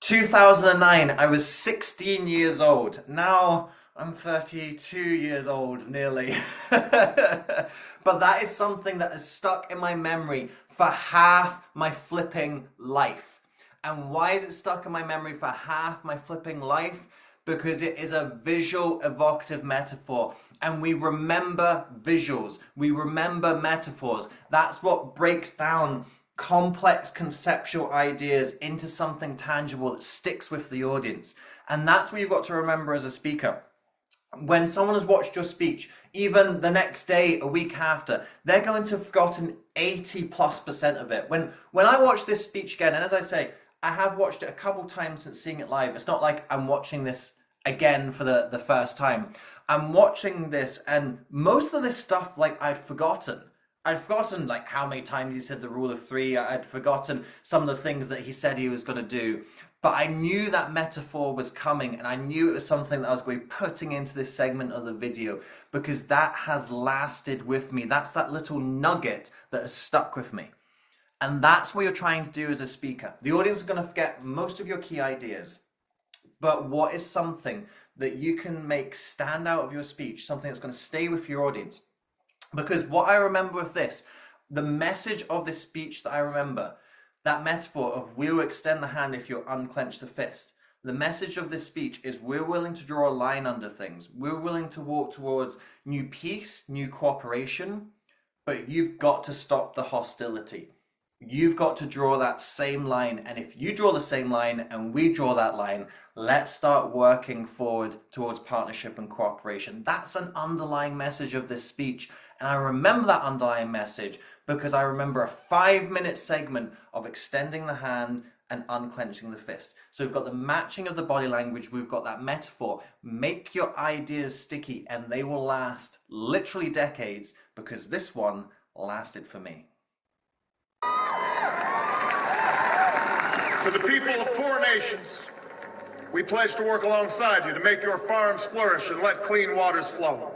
[SPEAKER 1] 2009, I was 16 years old. Now I'm 32 years old, nearly. But that is something that has stuck in my memory for half my flipping life. And why is it stuck in my memory for half my flipping life? Because it is a visual evocative metaphor. And we remember visuals. We remember metaphors. That's what breaks down complex conceptual ideas into something tangible that sticks with the audience. And that's what you've got to remember as a speaker. When someone has watched your speech, even the next day, a week after, they're going to have forgotten 80+% of it. When I watch this speech again, and as I say, I have watched it a couple times since seeing it live. It's not like I'm watching this again for the first time. I'm watching this, and most of this stuff, like, I'd forgotten. I'd forgotten like how many times he said the rule of three. I'd forgotten some of the things that he said he was going to do. But I knew that metaphor was coming, and I knew it was something that I was going to be putting into this segment of the video, because that has lasted with me. That's that little nugget that has stuck with me. And that's what you're trying to do as a speaker. The audience is going to forget most of your key ideas. But what is something that you can make stand out of your speech, something that's going to stay with your audience? Because what I remember with this, the message of this speech that I remember, that metaphor of we'll extend the hand if you unclench the fist. The message of this speech is we're willing to draw a line under things. We're willing to walk towards new peace, new cooperation, but you've got to stop the hostility. You've got to draw that same line. And if you draw the same line and we draw that line, let's start working forward towards partnership and cooperation. That's an underlying message of this speech. And I remember that underlying message because I remember a 5-minute segment of extending the hand and unclenching the fist. So we've got the matching of the body language. We've got that metaphor. Make your ideas sticky and they will last literally decades, because this one lasted for me.
[SPEAKER 2] To the people of poor nations, we pledge to work alongside you to make your farms flourish and let clean waters flow,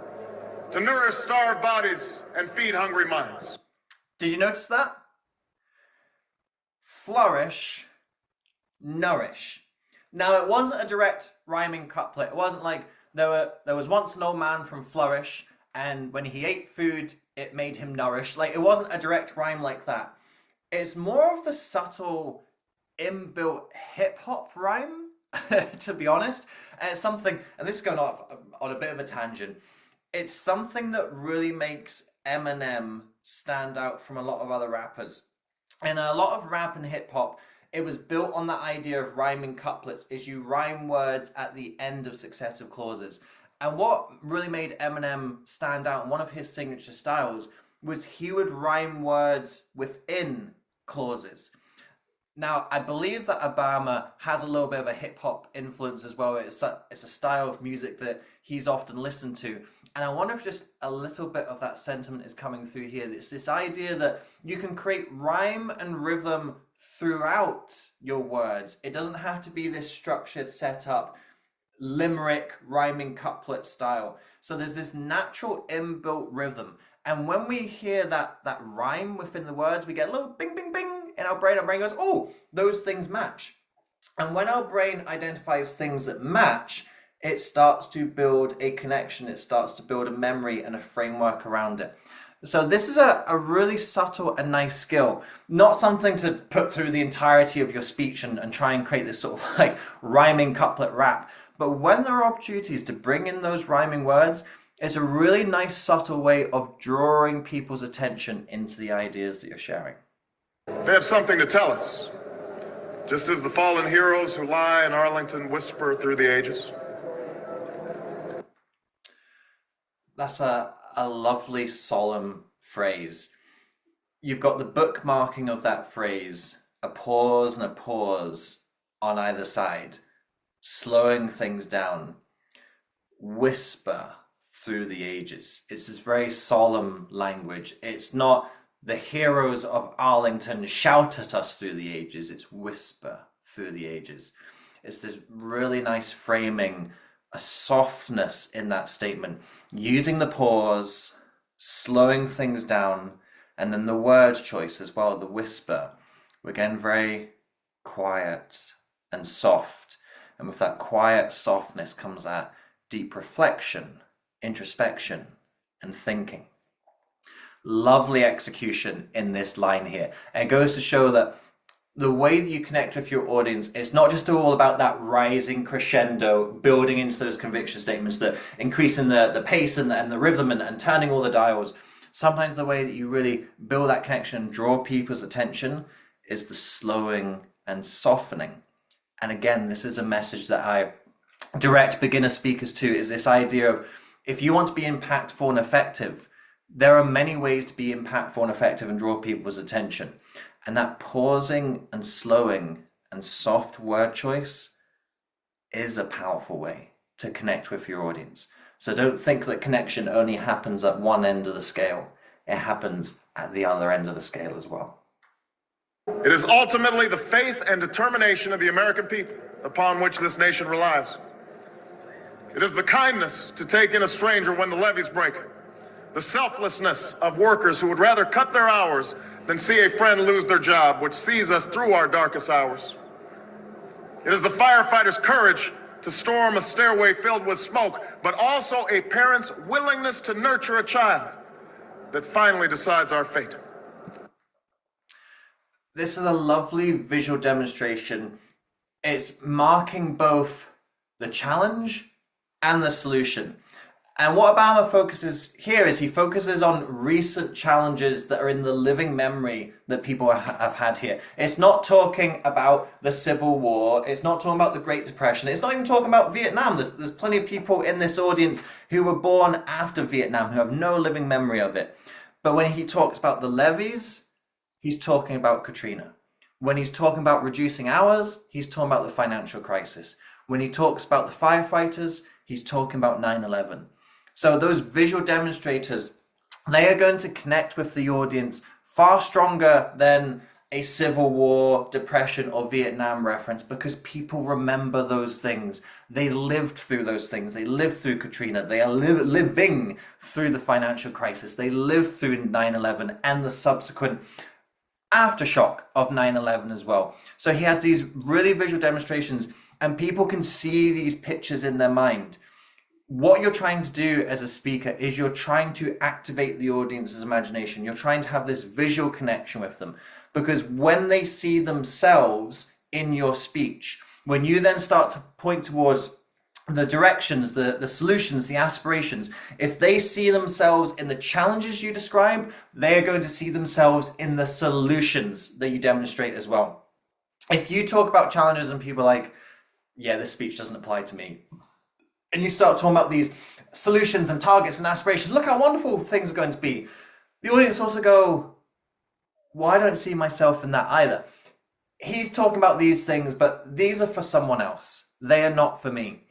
[SPEAKER 2] to nourish starved bodies and feed hungry minds.
[SPEAKER 1] Did you notice that? Flourish, nourish. Now, it wasn't a direct rhyming couplet. It wasn't like there was once an old man from Flourish, and when he ate food, it made him nourish. Like, it wasn't a direct rhyme like that. It's more of the subtle inbuilt hip hop rhyme, to be honest. And it's something, and this is going off on a bit of a tangent. It's something that really makes Eminem stand out from a lot of other rappers. And a lot of rap and hip hop, it was built on that idea of rhyming couplets, is you rhyme words at the end of successive clauses. And what really made Eminem stand out, and one of his signature styles, was he would rhyme words within clauses. Now, I believe that Obama has a little bit of a hip hop influence as well. It's a style of music that he's often listened to. And I wonder if just a little bit of that sentiment is coming through here. It's this idea that you can create rhyme and rhythm throughout your words. It doesn't have to be this structured setup, limerick, rhyming couplet style. So there's this natural inbuilt rhythm. And when we hear that rhyme within the words, we get a little bing, bing, bing in our brain. Our brain goes, oh, those things match. And when our brain identifies things that match, it starts to build a connection. It starts to build a memory and a framework around it. So this is a really subtle and nice skill, not something to put through the entirety of your speech and try and create this sort of like rhyming couplet rap. But when there are opportunities to bring in those rhyming words, it's a really nice subtle way of drawing people's attention into the ideas that you're sharing.
[SPEAKER 2] They have something to tell us, just as the fallen heroes who lie in Arlington whisper through the ages.
[SPEAKER 1] That's a lovely, solemn phrase. You've got the bookmarking of that phrase, a pause and a pause on either side, slowing things down, whisper through the ages. It's this very solemn language. It's not the heroes of Arlington shout at us through the ages. It's whisper through the ages. It's this really nice framing, a softness in that statement, using the pause, slowing things down, and then the word choice as well, the whisper. Again, very quiet and soft. And with that quiet softness comes that deep reflection, introspection, and thinking. Lovely execution in this line here. And it goes to show that the way that you connect with your audience, it's not just all about that rising crescendo, building into those conviction statements, that increasing the pace and the rhythm and turning all the dials. Sometimes the way that you really build that connection and draw people's attention is the slowing and softening. And again, this is a message that I direct beginner speakers to, is this idea of, if you want to be impactful and effective, there are many ways to be impactful and effective and draw people's attention. And that pausing and slowing and soft word choice is a powerful way to connect with your audience. So don't think that connection only happens at one end of the scale. It happens at the other end of the scale as well.
[SPEAKER 2] It is ultimately the faith and determination of the American people upon which this nation relies. It is the kindness to take in a stranger when the levees break, the selflessness of workers who would rather cut their hours than see a friend lose their job, which sees us through our darkest hours. It is the firefighter's courage to storm a stairway filled with smoke, but also a parent's willingness to nurture a child that finally decides our fate.
[SPEAKER 1] This is a lovely visual demonstration. It's marking both the challenge and the solution. And what Obama focuses here is he focuses on recent challenges that are in the living memory that people have had here. It's not talking about the Civil War. It's not talking about the Great Depression. It's not even talking about Vietnam. There's plenty of people in this audience who were born after Vietnam who have no living memory of it. But when he talks about the levees, he's talking about Katrina. When he's talking about reducing hours, he's talking about the financial crisis. When he talks about the firefighters, he's talking about 9/11. So those visual demonstrators, they are going to connect with the audience far stronger than a Civil War, Depression, or Vietnam reference because people remember those things. They lived through those things. They lived through Katrina. They are living through the financial crisis. They lived through 9/11 and the subsequent aftershock of 9/11 as well. So he has these really visual demonstrations and people can see these pictures in their mind. What you're trying to do as a speaker is you're trying to activate the audience's imagination. You're trying to have this visual connection with them, because when they see themselves in your speech, when you then start to point towards the directions, the solutions, the aspirations, if they see themselves in the challenges you describe, they are going to see themselves in the solutions that you demonstrate as well. If you talk about challenges and people are like, yeah, this speech doesn't apply to me, and you start talking about these solutions and targets and aspirations, look how wonderful things are going to be, the audience also go, well, I don't see myself in that either. He's talking about these things, but these are for someone else. They are not for me.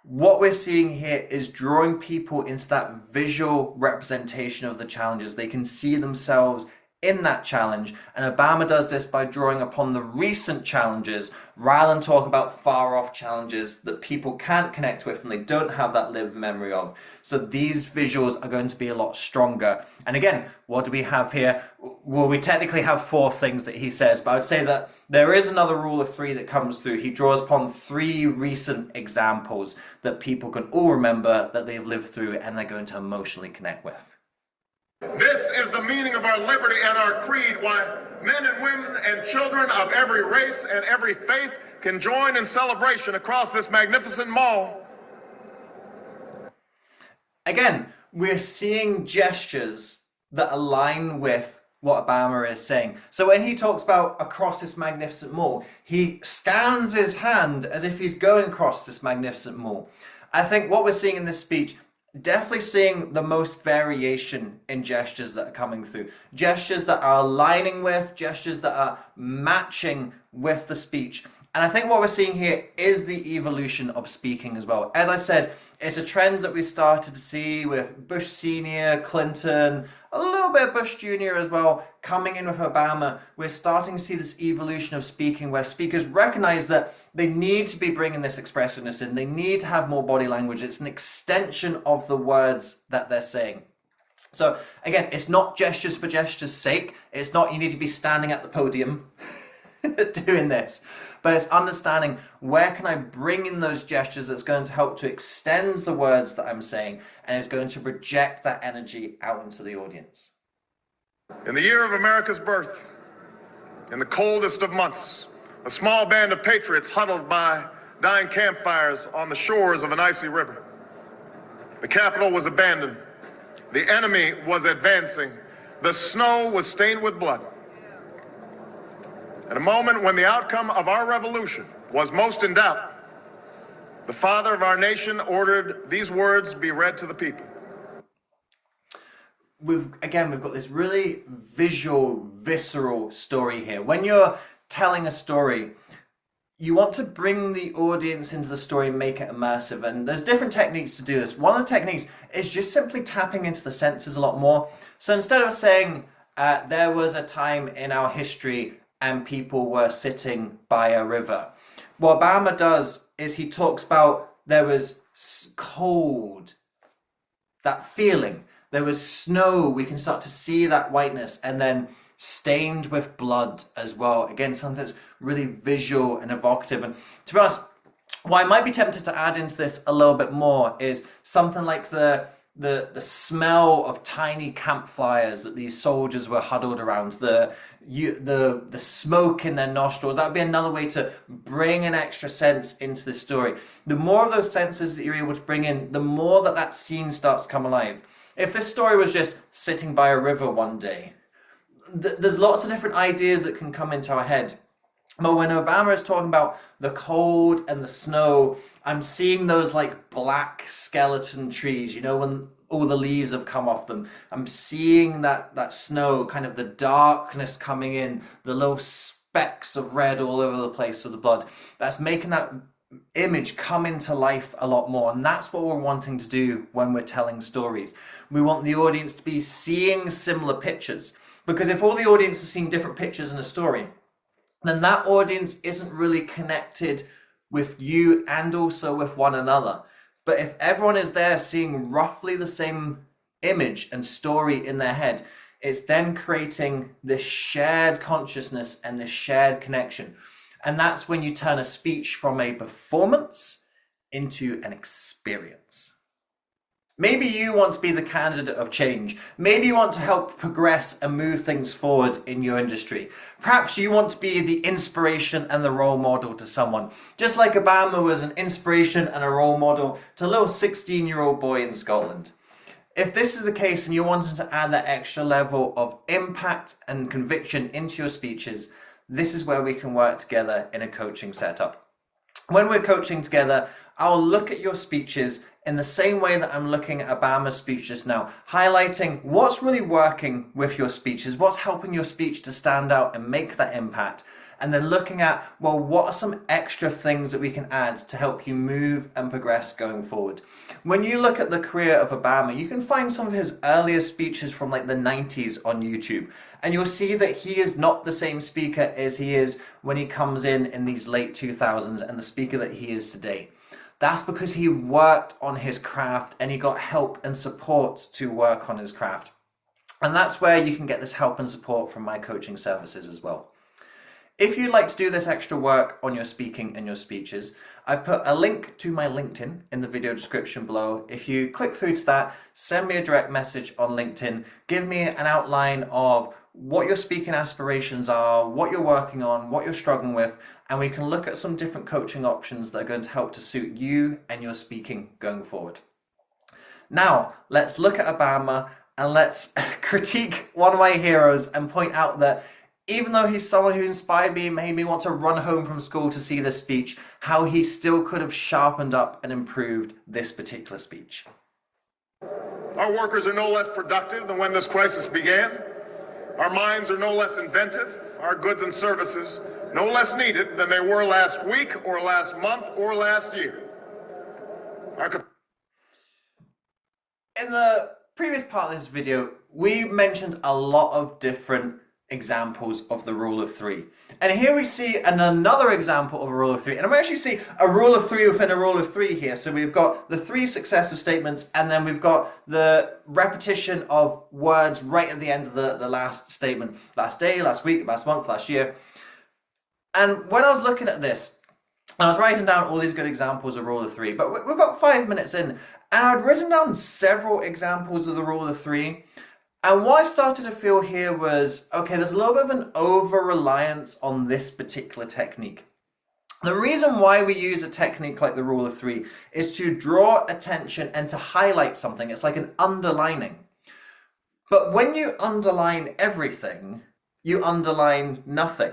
[SPEAKER 1] What we're seeing here is drawing people into that visual representation of the challenges. They can see themselves in that challenge, and Obama does this by drawing upon the recent challenges rather than talk about far off challenges that people can't connect with and they don't have that lived memory of. So these visuals are going to be a lot stronger. And again, what do we have here? Well, we technically have 4 things that he says, but I would say that there is another rule of 3 that comes through. He draws upon 3 recent examples that people can all remember, that they've lived through, and they're going to emotionally connect with.
[SPEAKER 2] This is the meaning of our liberty and our creed, why men and women and children of every race and every faith can join in celebration across this magnificent mall.
[SPEAKER 1] Again, we're seeing gestures that align with what Obama is saying. So when he talks about across this magnificent mall, he scans his hand as if he's going across this magnificent mall. I think what we're seeing in this speech, definitely seeing the most variation in gestures that are coming through. Gestures that are aligning with, gestures that are matching with the speech. And I think what we're seeing here is the evolution of speaking as well. As I said, it's a trend that we started to see with Bush Sr., Clinton, a little bit of Bush Jr. as well, coming in with Obama. We're starting to see this evolution of speaking where speakers recognize that they need to be bringing this expressiveness in. They need to have more body language. It's an extension of the words that they're saying. So again, it's not gestures for gestures' sake. It's not you need to be standing at the podium doing this. But it's understanding where can I bring in those gestures that's going to help to extend the words that I'm saying, and is going to project that energy out into the audience.
[SPEAKER 2] In the year of America's birth, in the coldest of months, a small band of patriots huddled by dying campfires on the shores of an icy river. The capital was abandoned. The enemy was advancing. The snow was stained with blood. At a moment when the outcome of our revolution was most in doubt, the father of our nation ordered these words be read to the people.
[SPEAKER 1] We've got this really visual, visceral story here. When you're telling a story, you want to bring the audience into the story and make it immersive. And there's different techniques to do this. One of the techniques is just simply tapping into the senses a lot more. So instead of saying, there was a time in our history and people were sitting by a river, what Obama does is he talks about there was cold, that feeling. There was snow, we can start to see that whiteness, and then stained with blood as well. Again, something that's really visual and evocative. And to be honest, what I might be tempted to add into this a little bit more is something like the smell of tiny campfires that these soldiers were huddled around, the smoke in their nostrils. That would be another way to bring an extra sense into this story. The more of those senses that you're able to bring in, the more that scene starts to come alive. If this story was just sitting by a river one day, there's lots of different ideas that can come into our head. But when Obama is talking about the cold and the snow, I'm seeing those like black skeleton trees, you know, when all the leaves have come off them. I'm seeing that snow, kind of the darkness coming in, the little specks of red all over the place with the blood. That's making that image come into life a lot more. And that's what we're wanting to do when we're telling stories. We want the audience to be seeing similar pictures. Because if all the audience is seeing different pictures in a story, then that audience isn't really connected with you and also with one another. But if everyone is there seeing roughly the same image and story in their head, it's then creating this shared consciousness and this shared connection. And that's when you turn a speech from a performance into an experience. Maybe you want to be the candidate of change. Maybe you want to help progress and move things forward in your industry. Perhaps you want to be the inspiration and the role model to someone. Just like Obama was an inspiration and a role model to a little 16-year-old boy in Scotland. If this is the case and you're wanting to add that extra level of impact and conviction into your speeches, this is where we can work together in a coaching setup. When we're coaching together, I'll look at your speeches in the same way that I'm looking at Obama's speech just now, highlighting what's really working with your speeches, what's helping your speech to stand out and make that impact, and then looking at, well, what are some extra things that we can add to help you move and progress going forward. When you look at the career of Obama, you can find some of his earlier speeches from like the 90s on YouTube, and you'll see that he is not the same speaker as he is when he comes in these late 2000s and the speaker that he is today. That's because he worked on his craft and he got help and support to work on his craft. And that's where you can get this help and support from my coaching services as well. If you'd like to do this extra work on your speaking and your speeches, I've put a link to my LinkedIn in the video description below. If you click through to that, send me a direct message on LinkedIn, give me an outline of what your speaking aspirations are, what you're working on, what you're struggling with, and we can look at some different coaching options that are going to help to suit you and your speaking going forward. Now, let's look at Obama and let's critique one of my heroes and point out that even though he's someone who inspired me and made me want to run home from school to see this speech, how he still could have sharpened up and improved this particular speech.
[SPEAKER 2] Our workers are no less productive than when this crisis began. Our minds are no less inventive. Our goods and services no less needed than they were last week or last month or last year.
[SPEAKER 1] In the previous part of this video, we mentioned a lot of different examples of the rule of three. And here we see another example of a rule of three. And we actually see a rule of three within a rule of three here. So we've got the three successive statements, and then we've got the repetition of words right at the end of the last statement. Last day, last week, last month, last year. And when I was looking at this, I was writing down all these good examples of rule of three, but we've got 5 minutes in, and I'd written down several examples of the rule of three. And what I started to feel here was, okay, there's a little bit of an over-reliance on this particular technique. The reason why we use a technique like the rule of three is to draw attention and to highlight something. It's like an underlining. But when you underline everything, you underline nothing.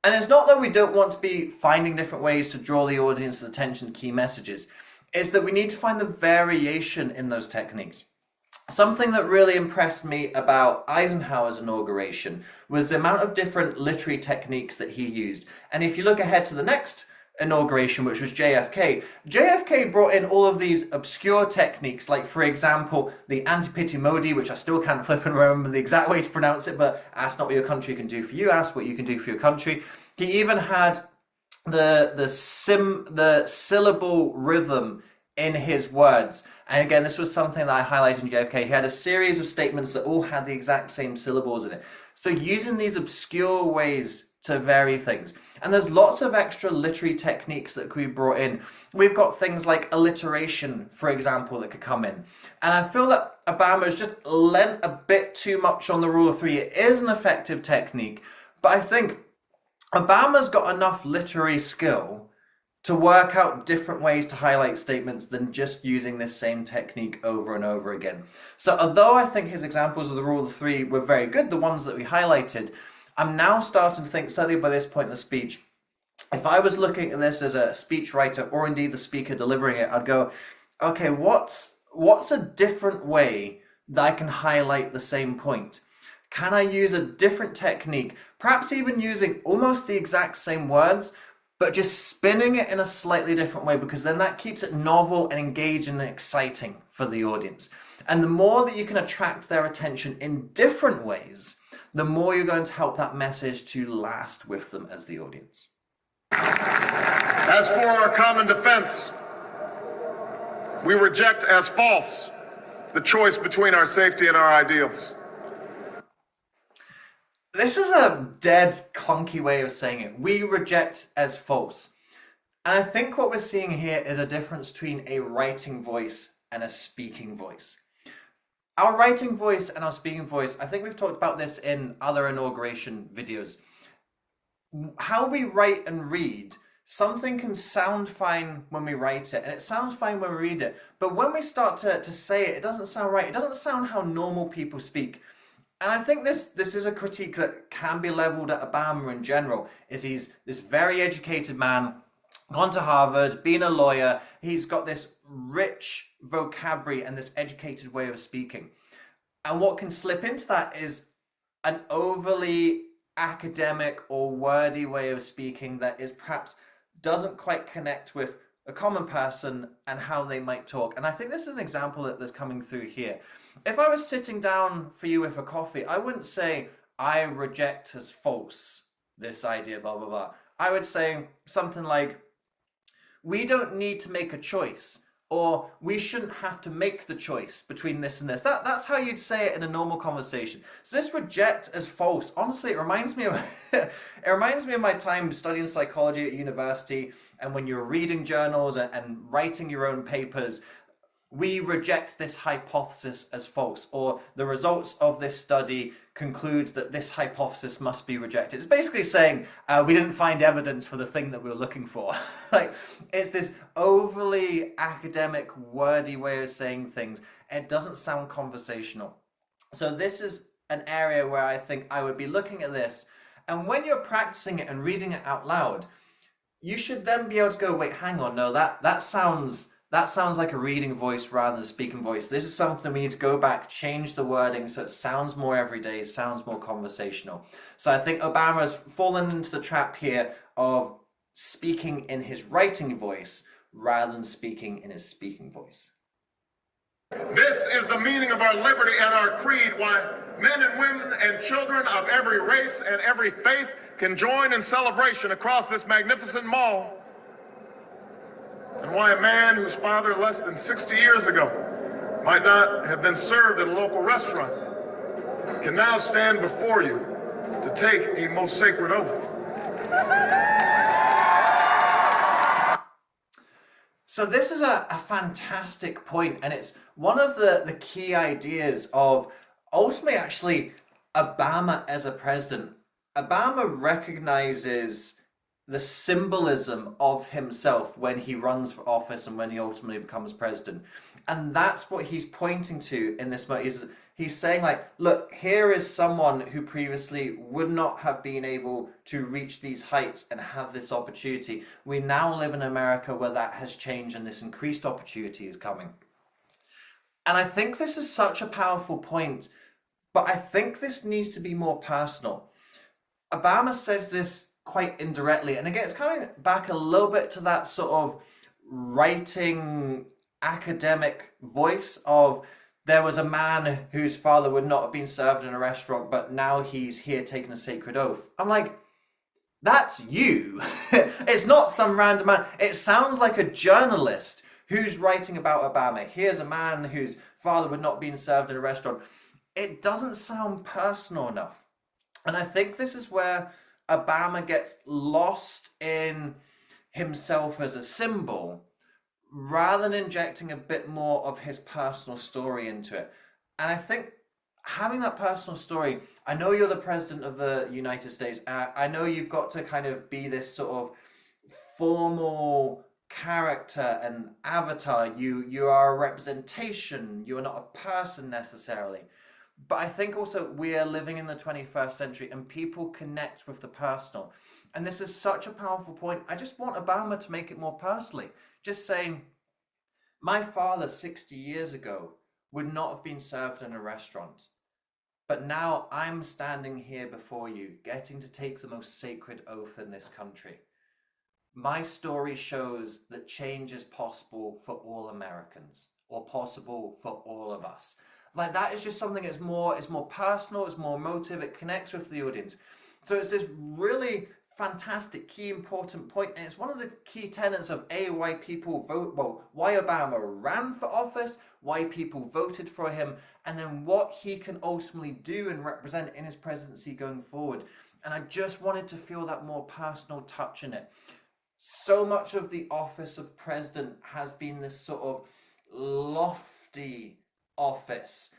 [SPEAKER 1] And it's not that we don't want to be finding different ways to draw the audience's attention to key messages. It's that we need to find the variation in those techniques. Something that really impressed me about Eisenhower's inauguration was the amount of different literary techniques that he used. And if you look ahead to the next inauguration, which was JFK, JFK brought in all of these obscure techniques, like, for example, the Antipati Modi, which I still can't flip and remember the exact way to pronounce it, but ask not what your country can do for you, ask what you can do for your country. He even had the syllable rhythm in his words. And again, this was something that I highlighted in JFK. He had a series of statements that all had the exact same syllables in it. So using these obscure ways to vary things. And there's lots of extra literary techniques that could be brought in. We've got things like alliteration, for example, that could come in. And I feel that Obama's just lent a bit too much on the rule of three. It is an effective technique, but I think Obama's got enough literary skill to work out different ways to highlight statements than just using this same technique over and over again. So although I think his examples of the rule of three were very good, the ones that we highlighted, I'm now starting to think, certainly by this point in the speech, if I was looking at this as a speech writer or indeed the speaker delivering it, I'd go, okay, what's a different way that I can highlight the same point? Can I use a different technique, perhaps even using almost the exact same words, but just spinning it in a slightly different way, because then that keeps it novel and engaging and exciting for the audience. And the more that you can attract their attention in different ways, the more you're going to help that message to last with them as the audience.
[SPEAKER 2] As for our common defense, we reject as false the choice between our safety and our ideals.
[SPEAKER 1] This is a dead, clunky way of saying it. We reject as false. And I think what we're seeing here is a difference between a writing voice and a speaking voice. Our writing voice and our speaking voice, I think we've talked about this in other inauguration videos. How we write and read, something can sound fine when we write it, and it sounds fine when we read it. But when we start to say it, it doesn't sound right. It doesn't sound how normal people speak. And I think this is a critique that can be leveled at Obama in general, is he's this very educated man, gone to Harvard, been a lawyer, he's got this rich vocabulary and this educated way of speaking. And what can slip into that is an overly academic or wordy way of speaking that is perhaps doesn't quite connect with a common person and how they might talk. And I think this is an example that's coming through here. If I was sitting down for you with a coffee, I wouldn't say, I reject as false this idea, blah, blah, blah. I would say something like, we don't need to make a choice, or we shouldn't have to make the choice between this and this. That's how you'd say it in a normal conversation. So this reject as false, honestly, it reminds me of it reminds me of my time studying psychology at university, and when you're reading journals and writing your own papers. We reject this hypothesis as false, or the results of this study conclude that this hypothesis must be rejected. It's basically saying we didn't find evidence for the thing that we were looking for. Like, it's this overly academic, wordy way of saying things. It doesn't sound conversational. So this is an area where I think I would be looking at this, and when you're practicing it and reading it out loud, you should then be able to go, wait, hang on, no, that sounds like a reading voice rather than a speaking voice. This is something we need to go back, change the wording so it sounds more everyday, sounds more conversational. So I think Obama's fallen into the trap here of speaking in his writing voice rather than speaking in his speaking voice.
[SPEAKER 2] This is the meaning of our liberty and our creed, why men and women and children of every race and every faith can join in celebration across this magnificent mall. And why a man whose father less than 60 years ago might not have been served at a local restaurant can now stand before you to take a most sacred oath.
[SPEAKER 1] So this is a fantastic point, and it's one of the key ideas of ultimately actually Obama as a president. Obama recognizes the symbolism of himself when he runs for office and when he ultimately becomes president. And that's what he's pointing to in this moment. He's saying, like, look, here is someone who previously would not have been able to reach these heights and have this opportunity. We now live in America where that has changed and this increased opportunity is coming. And I think this is such a powerful point, but I think this needs to be more personal. Obama says this quite indirectly, and again, it's coming back a little bit to that sort of writing academic voice of, there was a man whose father would not have been served in a restaurant, but now he's here taking a sacred oath. I'm like, that's you. It's not some random man. It sounds like a journalist who's writing about Obama. Here's a man whose father would not have been served in a restaurant. It doesn't sound personal enough. And I think this is where Obama gets lost in himself as a symbol rather than injecting a bit more of his personal story into it. And I think having that personal story, I know you're the president of the United States. I know you've got to kind of be this sort of formal character and avatar. You are a representation. You are not a person necessarily. But I think also we are living in the 21st century and people connect with the personal. And this is such a powerful point. I just want Obama to make it more personally. Just saying, my father 60 years ago would not have been served in a restaurant. But now I'm standing here before you, getting to take the most sacred oath in this country. My story shows that change is possible for all Americans. or possible for all of us. Like that is just something that's it's more personal, it's more emotive, it connects with the audience. So it's this really fantastic, key, important point, and it's one of the key tenets of why people vote, well, why Obama ran for office, why people voted for him, and then what he can ultimately do and represent in his presidency going forward. And I just wanted to feel that more personal touch in it. So much of the office of president has been this sort of lofty office,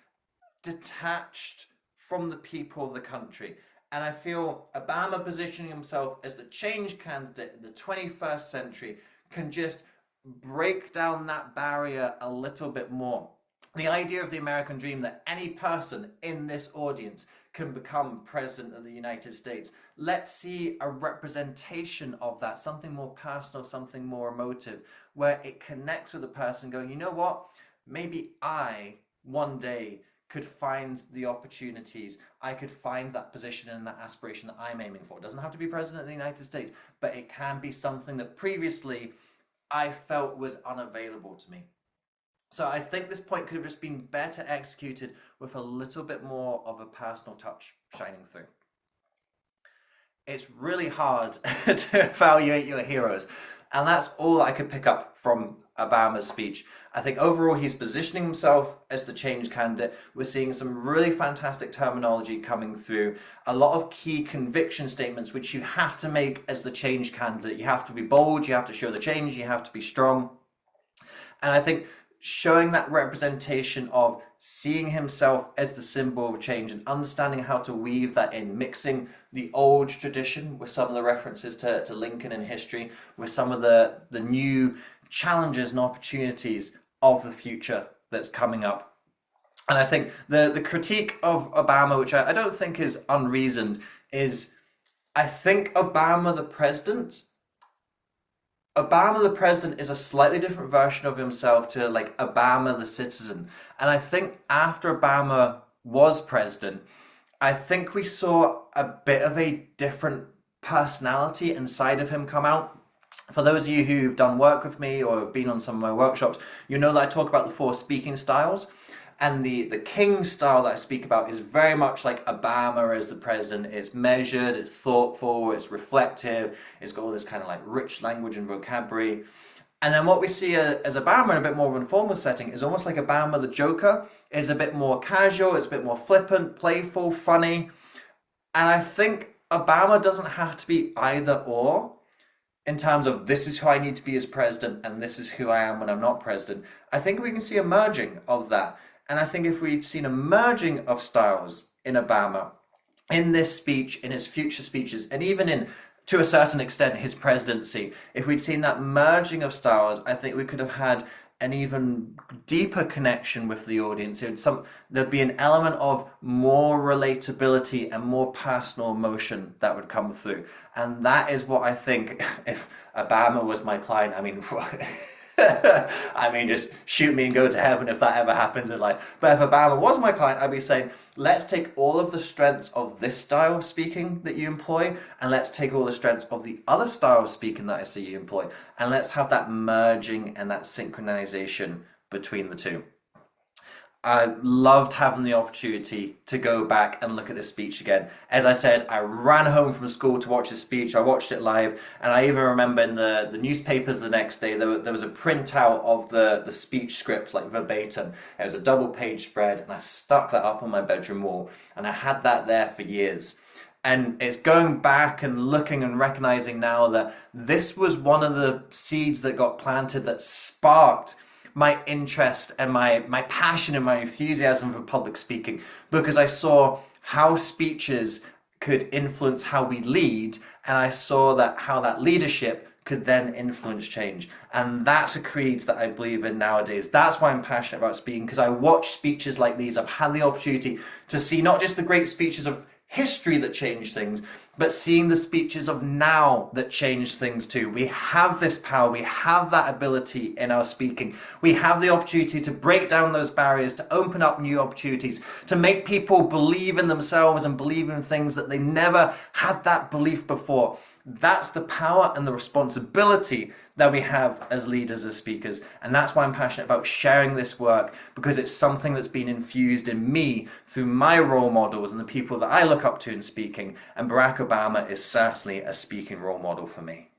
[SPEAKER 1] detached from the people of the country. And I feel Obama positioning himself as the change candidate in the 21st century can just break down that barrier a little bit more. The idea of the American dream that any person in this audience can become president of the United States. Let's see a representation of that, something more personal, something more emotive, where it connects with the person going, you know what, maybe I one day could find the opportunities, I could find that position and that aspiration that I'm aiming for. It doesn't have to be president of the United States, but it can be something that previously I felt was unavailable to me. So I think this point could have just been better executed with a little bit more of a personal touch shining through. It's really hard to evaluate your heroes, and that's all I could pick up from Obama's speech. I think overall he's positioning himself as the change candidate. We're seeing some really fantastic terminology coming through, a lot of key conviction statements which you have to make as the change candidate. You have to be bold, you have to show the change, you have to be strong. And I think showing that representation of seeing himself as the symbol of change and understanding how to weave that in, mixing the old tradition with some of the references to Lincoln and history, with some of the new challenges and opportunities of the future that's coming up. And I think the critique of Obama, which I don't think is unreasoned, is I think Obama the president is a slightly different version of himself to like Obama the citizen. And I think after Obama was president, I think we saw a bit of a different personality and side of him come out. For those of you who've done work with me or have been on some of my workshops, you know that I talk about the 4 speaking styles. And the King style that I speak about is very much like Obama as the president. It's measured, it's thoughtful, it's reflective, it's got all this kind of like rich language and vocabulary. And then what we see as Obama in a bit more of an informal setting is almost like Obama the Joker is a bit more casual, it's a bit more flippant, playful, funny. And I think Obama doesn't have to be either or in terms of this is who I need to be as president and this is who I am when I'm not president. I think we can see a merging of that. And I think if we'd seen a merging of styles in Obama, in this speech, in his future speeches, and even in, to a certain extent, his presidency, if we'd seen that merging of styles, I think we could have had an even deeper connection with the audience. There'd be an element of more relatability and more personal emotion that would come through. And that is what I think, if Obama was my client, I mean, I mean, just shoot me and go to heaven if that ever happens in life. But if Obama was my client, I'd be saying, let's take all of the strengths of this style of speaking that you employ, and let's take all the strengths of the other style of speaking that I see you employ, and let's have that merging and that synchronization between the two. I loved having the opportunity to go back and look at this speech again. As I said, I ran home from school to watch this speech. I watched it live, and I even remember in the newspapers the next day, there was a printout of the speech script, like verbatim. It was a double-page spread, and I stuck that up on my bedroom wall, and I had that there for years. And it's going back and looking and recognizing now that this was one of the seeds that got planted that sparked my interest and my passion and my enthusiasm for public speaking, because I saw how speeches could influence how we lead, and I saw that how that leadership could then influence change. And that's a creed that I believe in nowadays. That's why I'm passionate about speaking, because I watch speeches like these. I've had the opportunity to see not just the great speeches of history that change things, but seeing the speeches of now that change things too. We have this power, we have that ability in our speaking. We have the opportunity to break down those barriers, to open up new opportunities, to make people believe in themselves and believe in things that they never had that belief before. That's the power and the responsibility that we have as leaders, as speakers. And that's why I'm passionate about sharing this work, because it's something that's been infused in me through my role models and the people that I look up to in speaking. And Barack Obama is certainly a speaking role model for me.